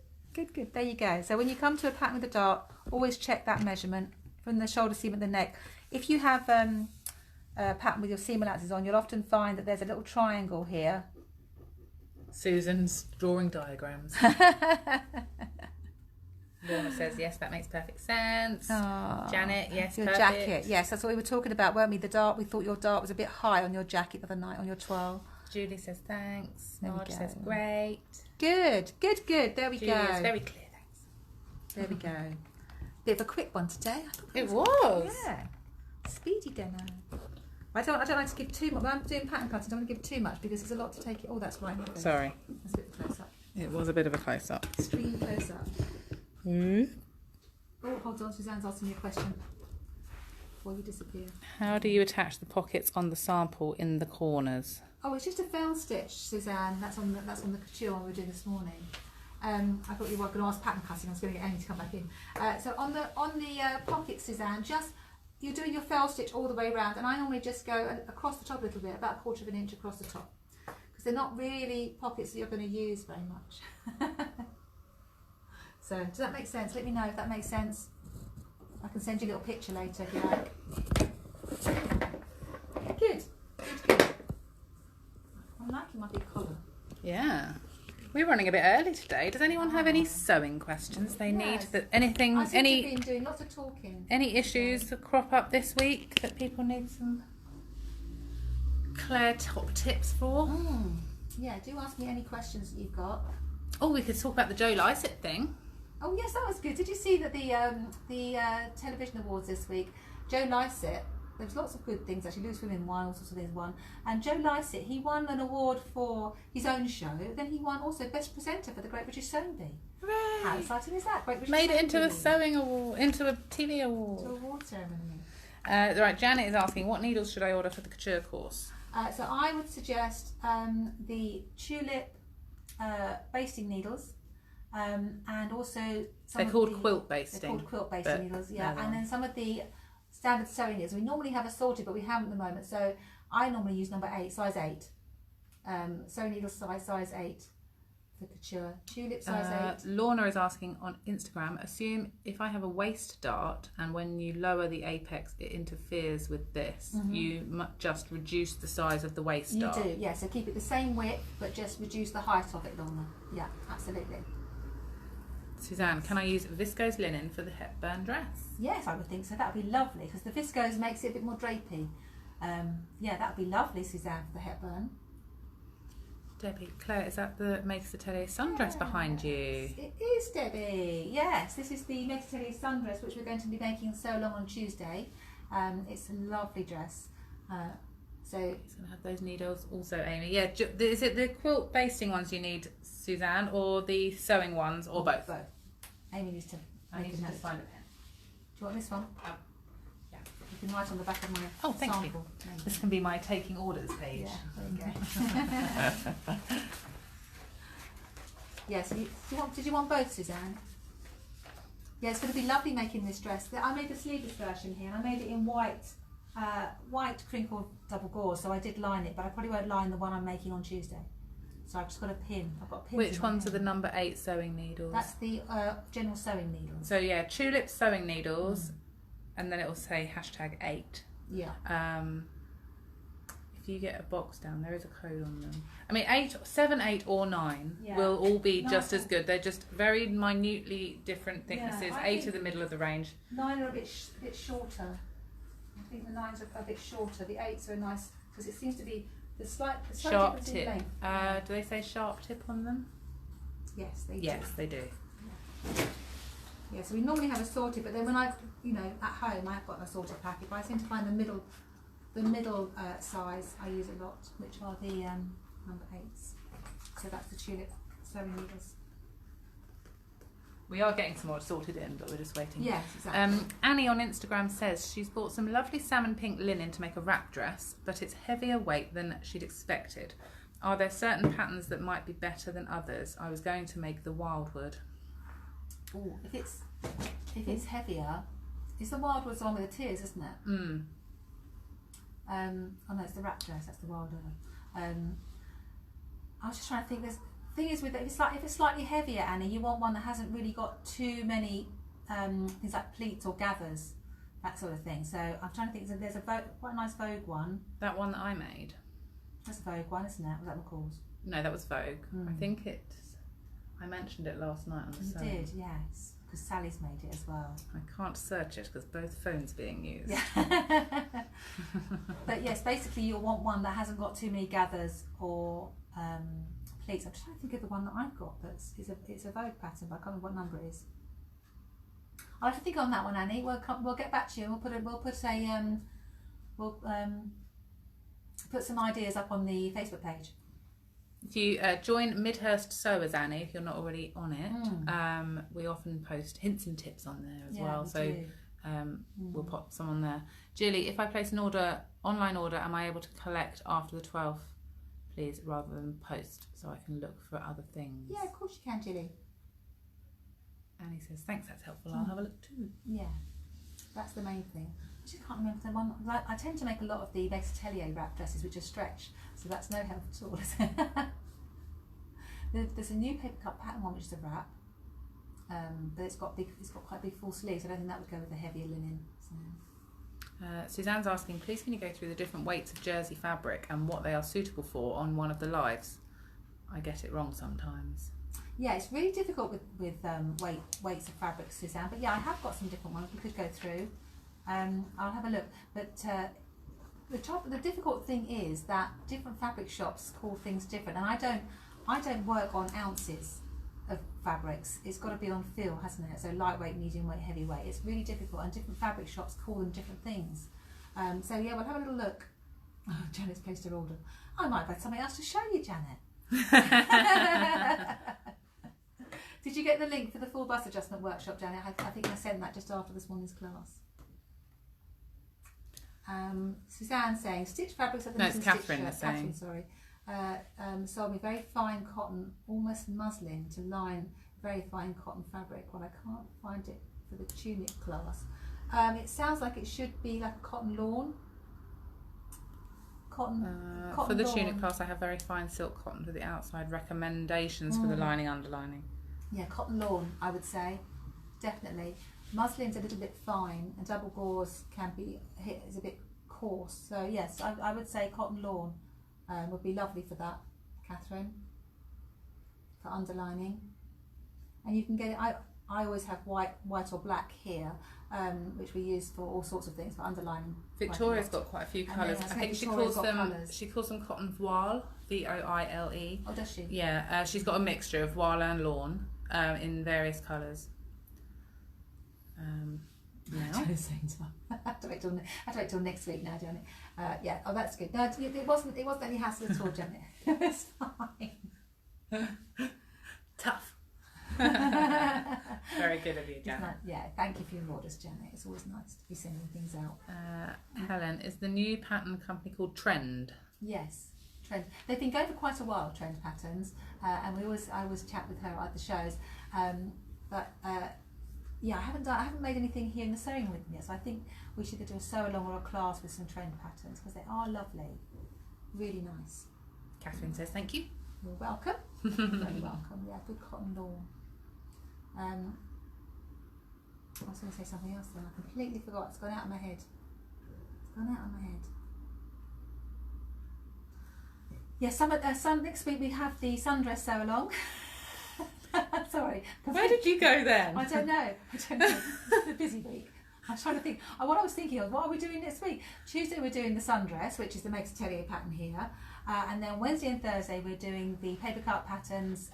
There you go. So when you come to a pattern with a dart, always check that measurement from the shoulder seam at the neck. If you have a pattern with your seam allowances on, you'll often find that there's a little triangle here. Susan's drawing diagrams. Lorna says, yes, that makes perfect sense. Oh, Janet, yes, your perfect. Jacket, yes, that's what we were talking about, weren't we? The dart, we thought your dart was a bit high on your jacket the other night, on your twirl. Julie says, thanks. Marge says, great. Good. There we Julie go. is very clear, thanks. There we go. Bit of a quick one today. It was. Yeah. Speedy demo. I don't like to give too much. When I'm doing pattern cutting, I don't want to give too much because there's a lot to take it. Oh, that's right. Sorry. That's a bit of a close up. It was a bit of a close up. Extreme close up. Oh, hold on. Suzanne's asking me a question before you disappear. How do you attach the pockets on the sample in the corners? Oh, it's just a fell stitch, Suzanne. That's on the couture one we were doing this morning. I thought you were going to ask pattern cutting. I was going to get Amy to come back in. So on the pockets, Suzanne, you're doing your fell stitch all the way around, and I normally just go across the top a little bit, about 1/4 of an inch across the top, because they're not really pockets that you're going to use very much. So does that make sense? Let me know if that makes sense. I can send you a little picture later if you like. Good. I'm liking my big collar. Yeah. We're running a bit early today. Does anyone have any sewing questions they need? That anything? I've been doing lots of talking. Any issues that crop up this week that people need some Claire top tips for? Yeah, do ask me any questions that you've got. Oh, we could talk about the Joe Lycett thing. Oh yes, that was good. Did you see that the television awards this week? Joe Lycett. There was lots of good things actually. Loose Women won, all sorts of things won. And Joe Lycett, he won an award for his own show. Then he won also Best Presenter for the Great British Sewing Bee. Hooray! How exciting is that? Great British Made it Sewing into Bee. a sewing award, into a TV award. To a award ceremony. Right, Janet is asking, what needles should I order for the couture course? So I would suggest the tulip basting needles, and also They're called quilt basting. They're called quilt basting needles, yeah. And then some of the standard sewing needles. We normally have assorted, but we haven't at the moment. So I normally use number 8, size 8. Sewing needle size 8 for couture. Tulip size 8. Lorna is asking on Instagram, assume if I have a waist dart and when you lower the apex it interferes with this, you just reduce the size of the waist dart. You do, yeah. So keep it the same width, but just reduce the height of it, Lorna. Yeah, absolutely. Suzanne, can I use viscose linen for the Hepburn dress? Yes, I would think so. That would be lovely because the viscose makes it a bit more drapey. Yeah, that would be lovely, Suzanne, for the Hepburn. Debbie, Claire, is that the Makes Atelier sundress behind you? It is, Debbie. Yes, this is the Makes Atelier sundress, which we're going to be making so long on Tuesday. It's a lovely dress. So it's going to have those needles also, Amy. Yeah, is it the quilt basting ones you need, Suzanne, or the sewing ones, or both? Both. Amy needs to. I need to just find a pen. Do you want this one? Yeah. You can write on the back of my thank sample. You. This can be my taking orders page. Yeah, there you go. Yeah, so did you want both, Suzanne? Yeah, it's going to be lovely making this dress. I made the sleeveless version here, and I made it in white crinkled double gauze, so I did line it, but I probably won't line the one I'm making on Tuesday. So I've just got a pin. I've got pins. Which ones are the number 8 sewing needles? That's the general sewing needles. So yeah, tulip sewing needles, and then it will say #8. Yeah. If you get a box down, there is a code on them. I mean, 8, 7, 8, or 9 will all be just as good. They're just very minutely different thicknesses. Yeah, 8 are the middle of the range. 9 are a bit shorter. I think the 9s are a bit shorter. The 8s are nice because it seems to be the slight sharp difference tip. in length. Do they say sharp tip on them? Yes, they do. Yes, they do. Yeah, so we normally have assorted, but then when at home I've got an assorted packet, but I seem to find the middle size I use a lot, which are the number 8s. So that's the tulip sewing needles. We are getting some more sorted in, but we're just waiting. Yes, exactly. Annie on Instagram says she's bought some lovely salmon pink linen to make a wrap dress, but it's heavier weight than she'd expected. Are there certain patterns that might be better than others? I was going to make the wildwood. Oh, if it's heavier, it's the wildwood's the one with the tears, isn't it? Mm. Oh no, it's the wrap dress. That's the wildwood. I was just trying to think. Thing is with it, if it's slightly heavier, Annie, you want one that hasn't really got too many things like pleats or gathers, that sort of thing. So I'm trying to think. So there's quite a nice Vogue one. That one that I made. That's a Vogue one, isn't it? Was that McCalls? No, that was Vogue. I think I mentioned it last night on the sale. You did, yes, because Sally's made it as well. I can't search it because both phones are being used. Yeah. But yes, basically you'll want one that hasn't got too many gathers or pleats. I'm just trying to think of the one that I've got it's a Vogue pattern, but I can't remember what number it is. I'll have to think on that one, Annie. We'll get back to you. We'll put some ideas up on the Facebook page. If you join Midhurst Sewers, Annie, if you're not already on it, we often post hints and tips on there as well. So we'll pop some on there. Jilly, if I place an online order, am I able to collect after the 12th, please, rather than post, so I can look for other things? Yeah, of course you can, Jilly. Annie says, thanks, that's helpful. I'll have a look too. Yeah, that's the main thing. I just can't remember the one. I tend to make a lot of the Atelier wrap dresses, which are stretch, so that's no help at all, is it? There's a new paper cut pattern one, which is a wrap, but it's got quite big full sleeves. I don't think that would go with the heavier linen. So. Suzanne's asking, please can you go through the different weights of jersey fabric and what they are suitable for on one of the lives? I get it wrong sometimes. Yeah, it's really difficult with weights of fabric, Suzanne. But yeah, I have got some different ones we could go through. I'll have a look. But the difficult thing is that different fabric shops call things different, and I don't work on ounces of fabrics. It's got to be on feel, hasn't it? So lightweight, medium weight, heavyweight. It's really difficult, and different fabric shops call them different things. So yeah, we'll have a little look. Oh, Janet's placed her order. I might have something else to show you, Janet. Did you get the link for the full bust adjustment workshop, Janet? I think I sent that just after this morning's class. Suzanne saying stitch fabrics at the it's Catherine saying. Catherine, sorry. Sold me very fine cotton, almost muslin to line very fine cotton fabric. Well, I can't find it for the tunic class. It sounds like it should be like a cotton lawn. Cotton for the lawn. tunic class, I have very fine silk cotton for the outside. Recommendations for the lining, underlining. Yeah, cotton lawn, I would say, definitely. Muslin's a little bit fine, and double gauze is a bit coarse. So yes, I would say cotton lawn would be lovely for that, Catherine, for underlining. And you can get it. I always have white or black here, which we use for all sorts of things for underlining. Victoria's got quite a few colours. I think she calls them cotton voile, VOILE. Oh, does she? Yeah, she's got a mixture of voile and lawn in various colours. Now. I have to wait till next week now, Janet. Yeah, oh, that's good. No, it wasn't any hassle at all, Janet. It was fine. Tough. Very good of you, Janet. Yeah, thank you for your orders, Janet. It's always nice to be sending things out. Helen, is the new pattern company called Trend? Yes, Trend. They've been going for quite a while, Trend Patterns, and I always chat with her at the shows. But yeah, I haven't made anything here in the sewing room yet, so I think we should do a sew along or a class with some trend patterns because they are lovely, really nice. Catherine says thank you. You're welcome. Very welcome. Yeah, good cotton lawn. I was going to say something else then. I completely forgot. It's gone out of my head. Yeah, some next week we have the sundress sew along. Sorry. Where did you go then? I don't know. It's a busy week. I'm trying to think. What I was thinking of, what are we doing next week? Tuesday we're doing the sundress, which is the Makes Atelier pattern here. And then Wednesday and Thursday we're doing the paper cut patterns,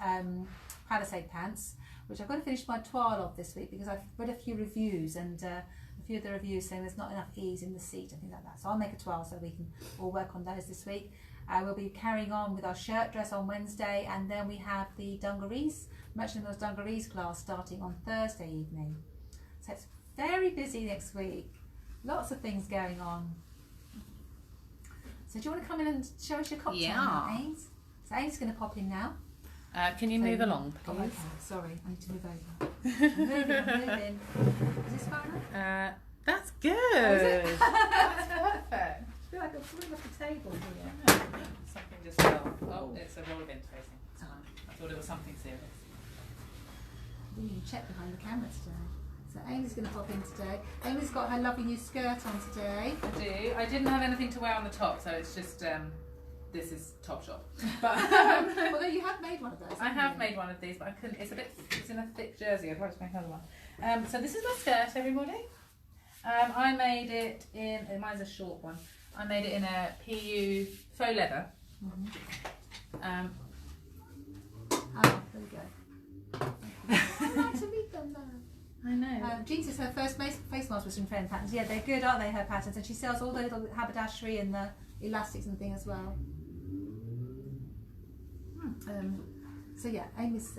palisade pants, which I've got to finish my toile of this week because I've read a few reviews and a few of the reviews saying there's not enough ease in the seat and things like that. So I'll make a toile so we can all work on those this week. We'll be carrying on with our shirt dress on Wednesday, and then we have the dungarees, Merchant Mills dungarees class starting on Thursday evening. So it's very busy next week. Lots of things going on. So do you want to come in and show us your cocktail now, Ames? So Ames is going to pop in now. Can you move along, please? Oh, okay. Sorry, I need to move over. I'm moving. Is this far enough? That's good. Oh, is it? That's perfect. I feel like I'm falling off the table here. Something just fell. Oh, it's a roll of interfacing. It's fine. I thought it was something serious. I didn't even check behind the camera today. So Amy's going to pop in today. Amy's got her lovely new skirt on today. I do. I didn't have anything to wear on the top, so it's just this is Topshop. But although you have made one of those. I have made one of these, but I couldn't. It's in a thick jersey. I'd like to make another one. So this is my skirt, everybody. I made it in. Mine's a short one. I made it in a PU faux leather. Oh, there we go. I like to read them though. I know. Jean says her first face mask was from Trend Patterns. Yeah, they're good, aren't they, her patterns? And she sells all the little haberdashery and the elastics and thing as well. So yeah, Amy's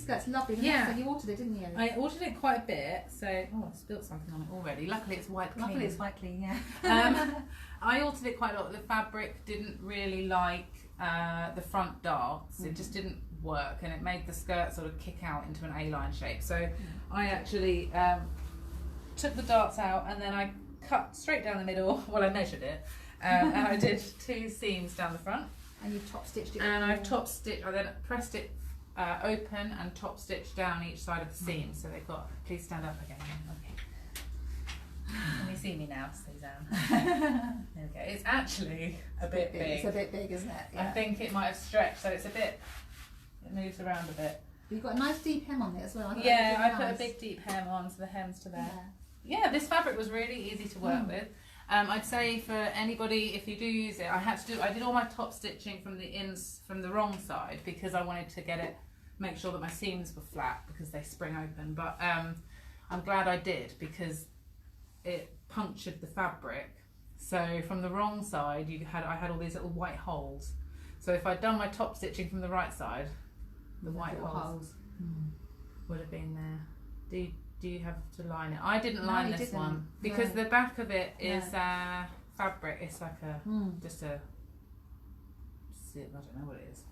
skirt's lovely. Yeah. So you ordered it, didn't you? I ordered it quite a bit, so I spilled something on it already. Luckily it's white clean. Luckily it's white clean, yeah. I ordered it quite a lot. The fabric didn't really like the front darts. It just didn't work, and it made the skirt sort of kick out into an A-line shape. So I actually took the darts out, and then I cut straight down the middle. Well, I measured it, and I did 2 seams down the front. And you've top stitched it. And I've top stitched. I then pressed it open and top stitched down each side of the seam. So they've got. Please stand up again. Okay. Can you see me now, Suzanne? There we go. It's actually a bit big. It's a bit big, isn't it? Yeah. I think it might have stretched, so it's a bit. It moves around a bit. But you've got a nice deep hem on it as well. Yeah, I put a big deep hem on, so the hem's to there. Yeah, this fabric was really easy to work with. I'd say for anybody, if you do use it, I did all my top stitching from the wrong side because I wanted to make sure that my seams were flat because they spring open. But I'm glad I did because it punctured the fabric. So from the wrong side, I had all these little white holes. So if I'd done my top stitching from the right side, the white holes would have been there. Do you have to line it? I didn't line this one because the back of it is fabric. It's like I don't know what it is.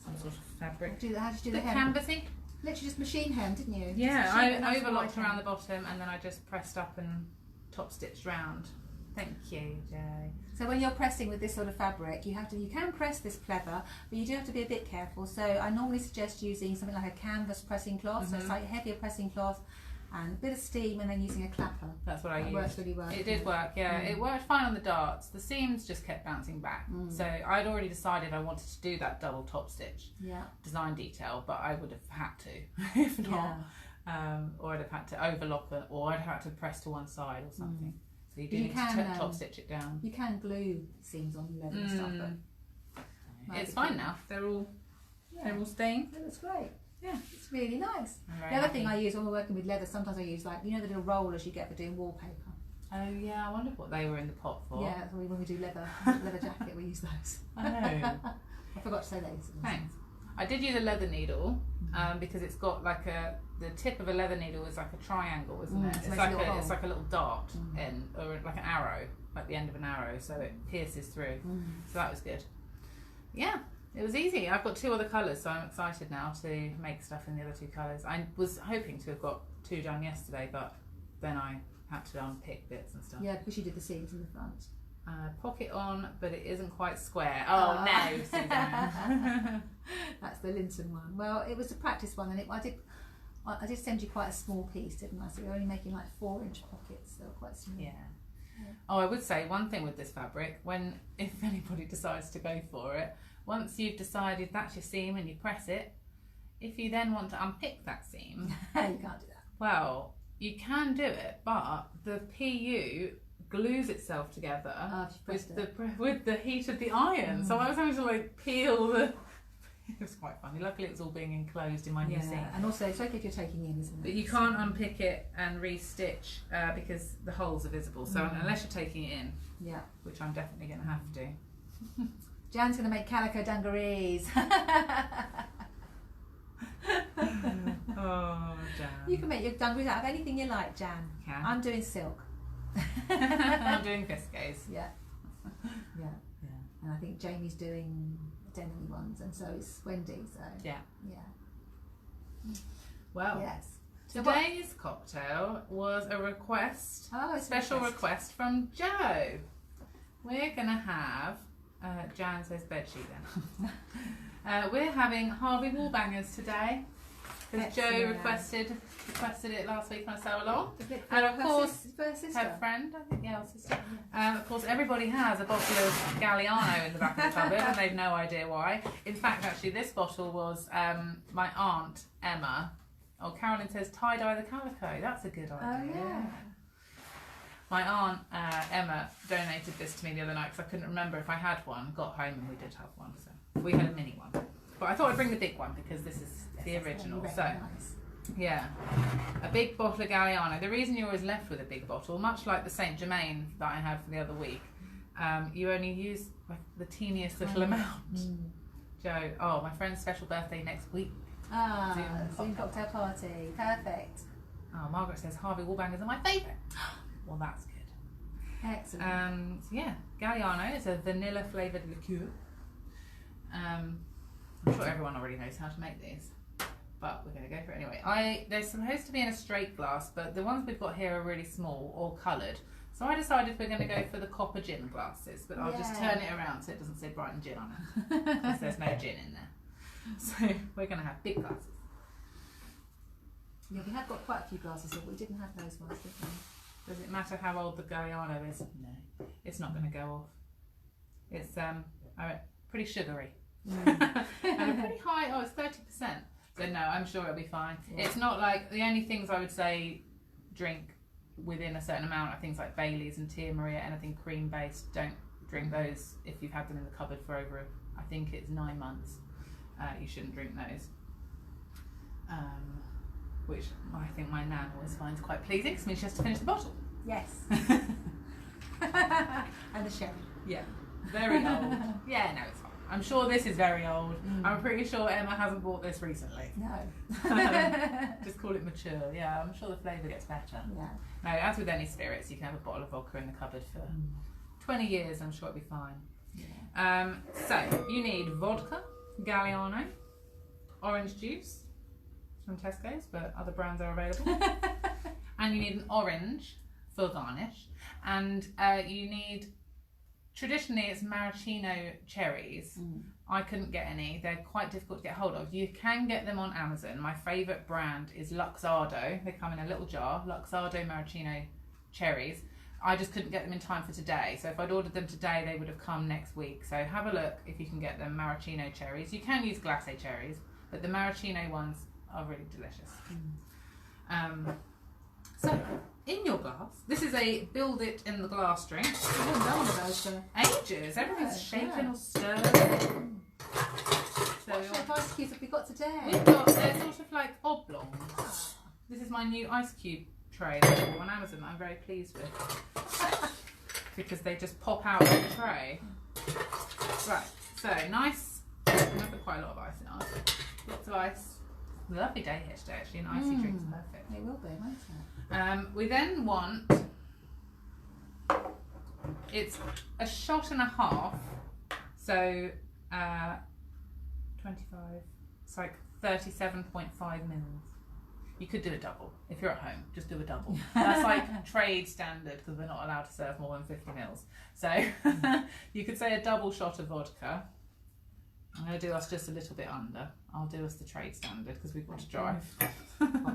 Some sort of fabric. How did you do the hem? Canvassy. Literally just machine hem, didn't you? Yeah, I overlocked around the bottom and then I just pressed up and top stitched round. Thank you, Jay. So when you're pressing with this sort of fabric, you can press this pleather, but you do have to be a bit careful. So I normally suggest using something like a canvas pressing cloth, so it's like heavier pressing cloth, and a bit of steam, and then using a clapper. That's what I used. Works really well. It did work, yeah. It worked fine on the darts. The seams just kept bouncing back. So I'd already decided I wanted to do that double top stitch design detail, but I would have had to if not, or I'd have had to overlock it, or I'd have had to press to one side or something. So you do need to top stitch it down. You can glue seams on leather and stuff, but it's fine now. They're all staying. It looks great. Yeah, it's really nice. The other thing I use when we're working with leather, sometimes I use the little rollers you get for doing wallpaper. Oh yeah, I wondered what they were in the pot for. Yeah, that's when we do leather jacket, we use those. Oh. I forgot to say those. Thanks. I did use a leather needle because it's got the tip of a leather needle is like a triangle, isn't it? It's like a little dart end, or like an arrow, like the end of an arrow, so it pierces through. So that was good. Yeah, it was easy. I've got 2 other colours, so I'm excited now to make stuff in the other 2 colours. I was hoping to have got 2 done yesterday, but then I had to unpick bits and stuff. Yeah, because you did the seams in the front. Pocket on, but it isn't quite square. Oh no, Suzanne. That's the Linton one. Well, it was a practice one, and I did send you quite a small piece, didn't I? So we're only making like 4-inch pockets. They were quite small. Yeah. Oh, I would say one thing with this fabric, if anybody decides to go for it, once you've decided that's your seam and you press it, if you then want to unpick that seam, you can't do that. Well, you can do it, but the PU glues itself together with the heat of the iron. So I was having to like peel the. It was quite funny. Luckily, it was all being enclosed in my new seam. And also, it's okay if you're taking in, isn't it? But you can't unpick it and re-stitch because the holes are visible. So unless you're taking it in, which I'm definitely going to have to. Jan's going to make calico dungarees. Oh, Jan. You can make your dungarees out of anything you like, Jan. Can. I'm doing silk. I'm doing Viscose. Yeah. And I think Jamie's doing denim ones, and so is Wendy. So yeah. Well, yes. Today's cocktail was a request, a special request from Joe. We're gonna have. Jan says bedsheet then. We're having Harvey Wallbangers today. Because Joe requested it last week on a sew along. And of course, her friend, I think, sister. Of course, everybody has a bottle of Galliano in the back of the cupboard, and they've no idea why. In fact, actually, this bottle was my aunt Emma. Oh, Carolyn says tie-dye the calico. That's a good idea. Oh, yeah. My aunt Emma donated this to me the other night because I couldn't remember if I had one. Got home and we did have one, so we had a mini one. But I thought I'd bring the big one because this is the original. So, yeah, a big bottle of Galliano. The reason you're always left with a big bottle, much like the Saint Germain that I had for the other week, you only use like the teeniest little amount. Joe, my friend's special birthday next week. Zoom cocktail party. Perfect. Oh, Margaret says Harvey Wallbangers are my favourite. Well, that's good. Excellent. So yeah, Galliano is a vanilla flavoured liqueur. I'm sure everyone already knows how to make these, but we're going to go for it anyway. They're supposed to be in a straight glass, but the ones we've got here are really small or coloured. So I decided we're going to go for the copper gin glasses, but I'll just turn it around so it doesn't say Brighton Gin on it, because there's no gin in there. So we're going to have big glasses. Yeah, we have got quite a few glasses, but we didn't have those ones, did we? Does it matter how old the Galliano is? No, it's not going to go off. It's pretty sugary. And a pretty high, it's 30%. So no, I'm sure it'll be fine. Yeah. It's not like, the only things I would say drink within a certain amount are things like Baileys and Tia Maria, anything cream based. Don't drink those if you've had them in the cupboard for over, I think it's 9 months. You shouldn't drink those. Which I think my nan always finds quite pleasing because it means she has to finish the bottle. Yes. And the sherry. Yeah, very old. Yeah, no, it's fine. I'm sure this is very old. I'm pretty sure Emma hasn't bought this recently. No. Just call it mature. Yeah, I'm sure the flavour gets better. Yeah. No, as with any spirits, you can have a bottle of vodka in the cupboard for 20 years. I'm sure it'll be fine. Yeah. So you need vodka, Galliano, orange juice from Tesco's, but other brands are available. And you need an orange for garnish. And you need, traditionally it's maraschino cherries. I couldn't get any. They're quite difficult to get hold of. You can get them on Amazon. My favourite brand is Luxardo. They come in a little jar, Luxardo maraschino cherries. I just couldn't get them in time for today. So if I'd ordered them today, they would have come next week. So have a look if you can get them maraschino cherries. You can use glacé cherries, but the maraschino ones are really delicious. So in your glass, this is a build it in the glass drink. I haven't done one of those for ages. Everything's shaken or stirred. So what ice cubes have we got today? We've got, they're sort of like oblongs. This is my new ice cube tray that I bought on Amazon that I'm very pleased with. Because they just pop out of the tray. Right, so nice. I've got quite a lot of ice in ours. Lots of ice. Lovely day here today actually, an icy drink's perfect. It will be, won't it? We then want, it's a shot and a half, so 25, it's like 37.5 mils. You could do a double. If you're at home, just do a double. That's like trade standard because we're not allowed to serve more than 50 mils. So you could say a double shot of vodka. I'm going to do us just a little bit under. I'll do us the trade standard because we've got to drive.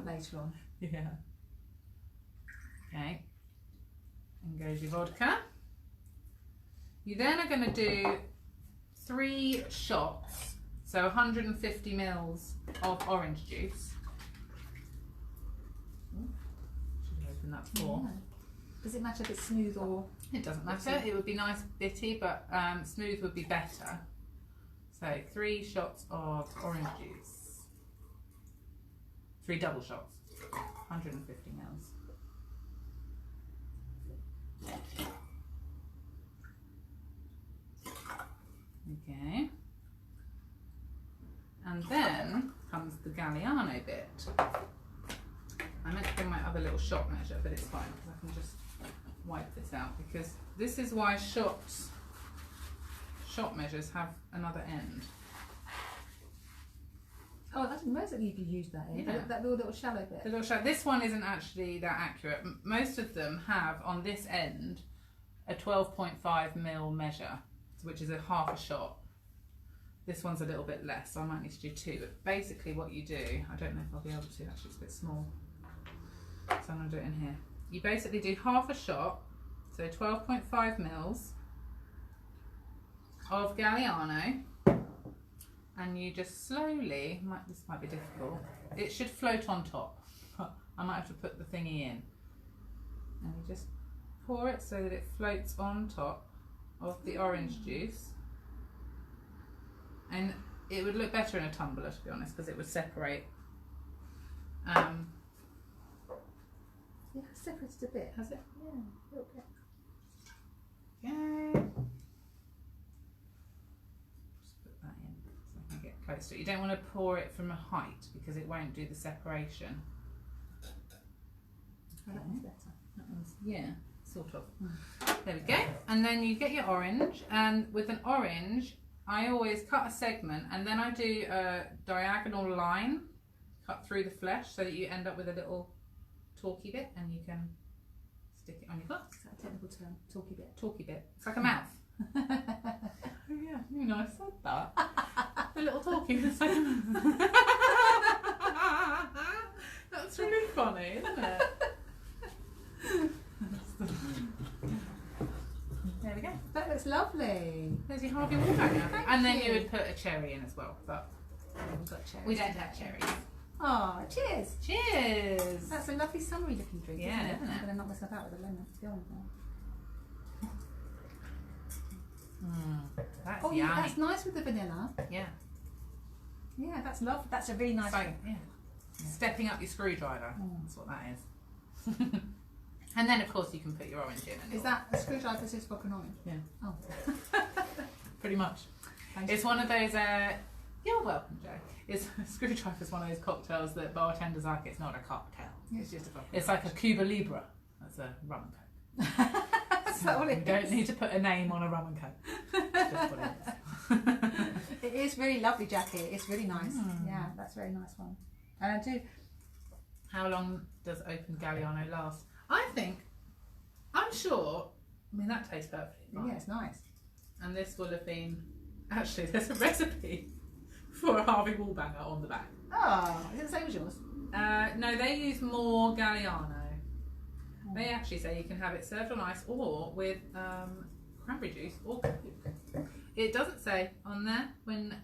Later on. Yeah. Okay. And goes your vodka. You then are going to do 3 shots, so 150 mils of orange juice. Should have opened that before. Yeah. Does it matter if it's smooth or? It doesn't matter. It would be nice bitty, but smooth would be better. So 3 shots of orange juice. 3 double shots. 150 mils. Okay. And then comes the Galliano bit. I meant to bring my other little shot measure, but it's fine because I can just wipe this out because this is why shot measures have another end. Oh, I didn't realize that you could use that. Yeah. That little shallow bit. The little shallow. This one isn't actually that accurate. Most of them have on this end a 12.5 mil measure, which is a half a shot. This one's a little bit less, so I might need to do 2. But basically what you do, I don't know if I'll be able to, actually it's a bit small. So I'm going to do it in here. You basically do half a shot, so 12.5 mils of Galliano, and you just slowly, this might be difficult, it should float on top. I might have to put the thingy in. And you just pour it so that it floats on top of the orange juice. And it would look better in a tumbler, to be honest, because it would separate. Yeah, it's separated a bit. Has it? Yeah, a little bit. Okay. Just put that in so I can get close to it. You don't want to pour it from a height because it won't do the separation. Oh, that one's better. That one's, yeah, sort of. There we go. And then you get your orange, and with an orange, I always cut a segment and then I do a diagonal line cut through the flesh so that you end up with a little talky bit and you can stick it on your glass. Is that a technical term? Talky bit. Talky bit. It's like a mouth. Oh yeah, you know, I said that. The little talky bit. That's really funny, isn't it? There we go. That looks lovely. There's your Harvey Wallbanger. And then you would put a cherry in as well, but We've got cherries. we don't have cherries. Oh, cheers. Cheers! That's a lovely summery looking drink, Yeah, isn't it? isn't it? I'm going to knock myself out with a lemon. Go on now. That's Oh, yummy. yeah, that's nice with the vanilla. Yeah. Yeah, that's lovely. That's a really nice It's like, drink. yeah. Stepping up your screwdriver. That's what that is. And then, of course, you can put your orange in. And Is that a screwdriver that says vodka and orange? Yeah. Oh. Pretty much. Thank It's one of those, you're welcome, Joe. It's screwdriver's one of those cocktails that bartenders like. It's not a cocktail. It's just a vodka. It's like a Cuba Libre. That's a rum and coke. That's not all it You don't need to put a name on a rum and coke. It's just what it is. It is really lovely jacket. It's really nice. Yeah, that's a very nice one. And I do. How long does open Galliano last? I'm sure, I mean, that tastes perfectly fine. Yeah, it's nice. And this will have been, actually, there's a recipe for a Harvey Wallbanger on the back. Oh, is it the same as yours? No, they use more Galliano. They actually say you can have it served on ice or with cranberry juice or Coke. It doesn't say on there when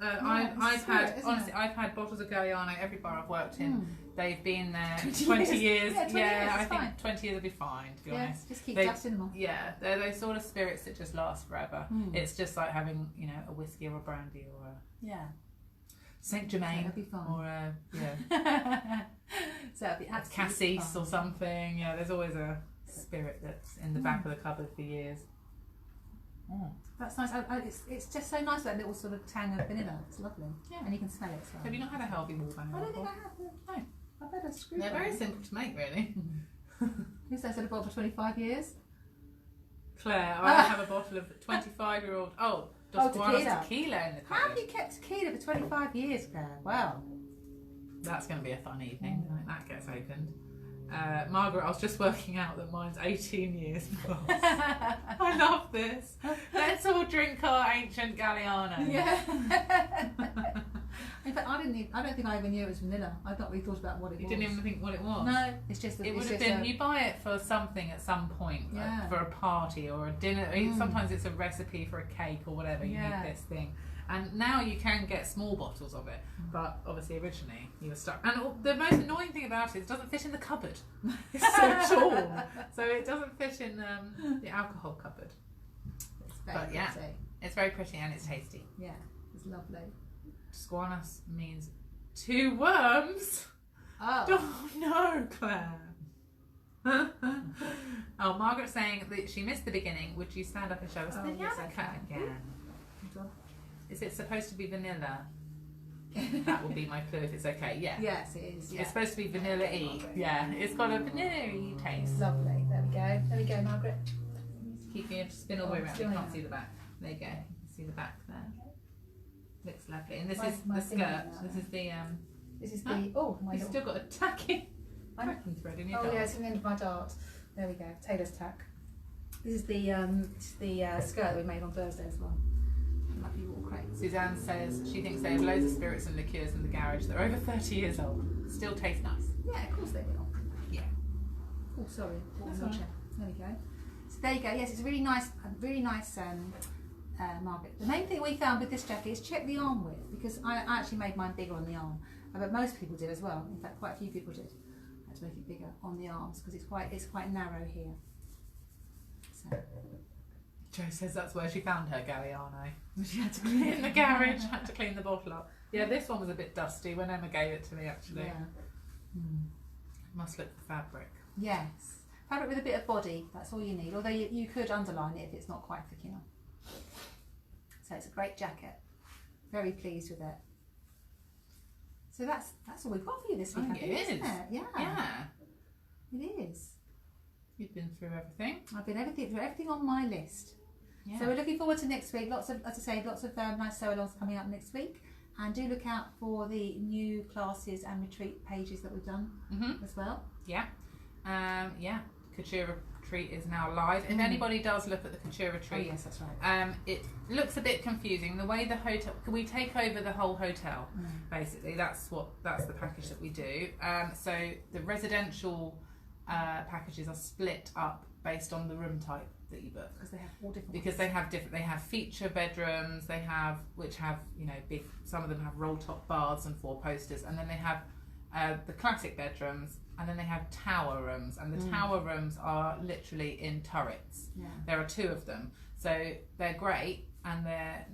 I've had bottles of Galliano every bar I've worked in. They've been there 20 years. Yeah, 20 years, I it's think fine. 20 years will be fine, to be honest. Just keep They- dusting them off. Yeah, they're those sort of spirits that just last forever. It's just like having, you know, a whiskey or a brandy or a Yeah. Saint Germain That'll be fine. or a yeah, So it'll be a absolutely cassis fine. or something. Yeah, there's always a spirit that's in the back of the cupboard for years. That's nice. It's just so nice, that little sort of tang of vanilla. It's lovely. Yeah. And you can smell it as well. Have you not had a Harvey Wallbanger? I don't think before? I have. No. I better screw They're very simple to make, really. Who says I've bought for 25 years? Claire, I have a bottle of 25-year-old. Oh, Dos Guanos tequila. tequila in the How have cupboard. you kept tequila for 25 years, Claire? Wow. That's going to be a fun evening when that gets opened. Margaret, I was just working out that mine's 18 years plus. I love this. Let's all drink our ancient Galliano. Yeah. In fact, I don't think I even knew it was vanilla. I've not really thought about what it was. You didn't even think what it was? No, it's just... It would have been, you buy it for something at some point, like for a party or a dinner. Sometimes it's a recipe for a cake or whatever, you need this thing. And now you can get small bottles of it, but obviously originally you were stuck. And the most annoying thing about it doesn't fit in the cupboard. It's so tall, so it doesn't fit in the alcohol cupboard. It's very pretty. It's very pretty and it's tasty. Yeah, it's lovely. Squamus means 2 worms. Oh no, Claire. Oh, Margaret's saying that she missed the beginning. Would you stand up and show us the Yanaka again? Is it supposed to be vanilla? That will be my clue if it's okay. Yeah. Yes, it is. Yeah. It's supposed to be vanilla-y. Yeah, it's got a vanilla-y taste. Lovely. There we go. There we go, Margaret. Keep your spin all the way around. You can't see the back. There you go. You can see the back there. Looks lovely. And this is the skirt. This is the This is the You've still got a tracking thread in your dart. yeah, it's in the end of my dart. There we go. Tailor's tack. This is the skirt that we made on Thursday as well. Lovely wool crate. Suzanne says she thinks they have loads of spirits and liqueurs in the garage. They're over 30 years old. Still taste nice. Yeah, of course they will. Yeah. Oh, sorry. That's all right. There we go. So there you go. Yes, it's really nice. Margaret. The main thing we found with this jacket is check the arm width, because I actually made mine bigger on the arm, but most people did as well. In fact, quite a few people did. I had to make it bigger on the arms because it's quite narrow here. So. Jo says that's where she found her Galliano. She had to clean in the garage, had to clean the bottle up. Yeah, this one was a bit dusty when Emma gave it to me actually. Yeah. Must look for fabric. Yes. Fabric with a bit of body, that's all you need. Although you could underline it if it's not quite thick enough. So it's a great jacket. Very pleased with it. So that's all we've got for you this week, isn't it? Yeah. Yeah. It is. You've been through everything. I've been through everything on my list. Yeah. So we're looking forward to next week. Lots of, as I say, lots of nice sew-alongs coming up next week. And do look out for the new classes and retreat pages that we've done as well. Yeah. Couture retreat is now live. If anybody does look at the Couture retreat, yes, that's right. It looks a bit confusing. The way the hotel, we take over the whole hotel, basically. That's the package that we do. So the residential packages are split up based on the room type that you book, because they have all different. Because they have different. They have feature bedrooms. They have big. Some of them have roll top baths and 4 posters, and then they have the classic bedrooms, and then they have tower rooms, and the tower rooms are literally in turrets. Yeah. There are 2 of them, so they're great and they're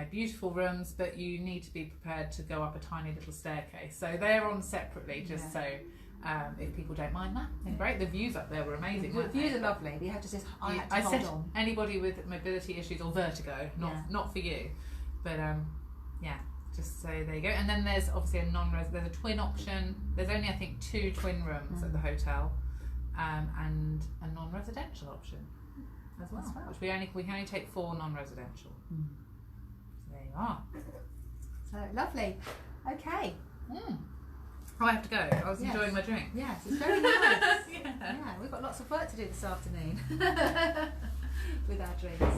beautiful rooms, but you need to be prepared to go up a tiny little staircase. So they're on separately, just so. If people don't mind that, then great. The views up there were amazing. The views are lovely. We had to just. I said anybody with mobility issues or vertigo, not for you, but just so there you go. And then there's obviously there's a twin option. There's only I think 2 twin rooms at the hotel, and a non-residential option as well. Which we can only take 4 non-residential. So there you are. So lovely. Okay. Oh, I have to go. I was enjoying my drink. Yes, it's very nice. Yeah, we've got lots of work to do this afternoon with our drinks.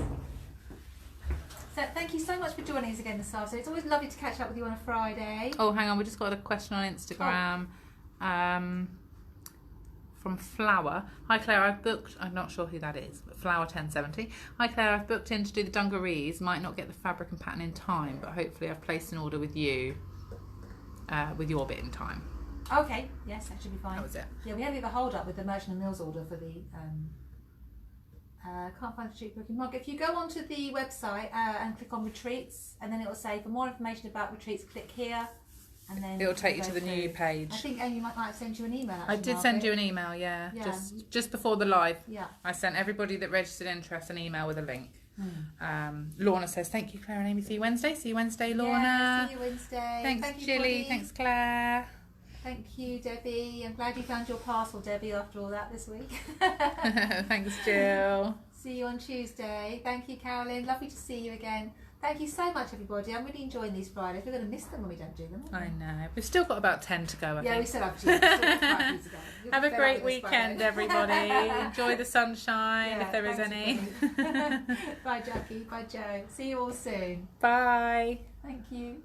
So thank you so much for joining us again this afternoon. It's always lovely to catch up with you on a Friday. Oh, hang on, we just got a question on Instagram from Flower. Hi Claire, I've booked, I'm not sure who that is, but Flower1070. Hi Claire, I've booked in to do the dungarees. Might not get the fabric and pattern in time, but hopefully I've placed an order with you, with your bit in time. Okay, yes, that should be fine. That was it. Yeah, we had a bit of a hold up with the Merchant & Mills order for the can't find the retreat booking. Mark, if you go onto the website and click on retreats, and then it will say for more information about retreats, click here, and then it'll take you to the new page. I think Amy might have sent you an email. Actually, I did send you an email, yeah. Just before the live. Yeah. I sent everybody that registered interest an email with a link. Lorna says, thank you, Claire and Amy. See you Wednesday. See you Wednesday, Lorna. Yeah, see you Wednesday. Thanks, Julie. Thanks, Claire. Thank you, Debbie. I'm glad you found your parcel, Debbie, after all that this week. Thanks, Jill. See you on Tuesday. Thank you, Carolyn. Lovely to see you again. Thank you so much, everybody. I'm really enjoying these Fridays. We're going to miss them when we don't do them. I know. We've still got about 10 to go, I think. We still have 2. We've still got 5 to go. Have a great weekend, everybody. Enjoy the sunshine, if there is any. Bye, Jackie. Bye, Joe. See you all soon. Bye. Thank you.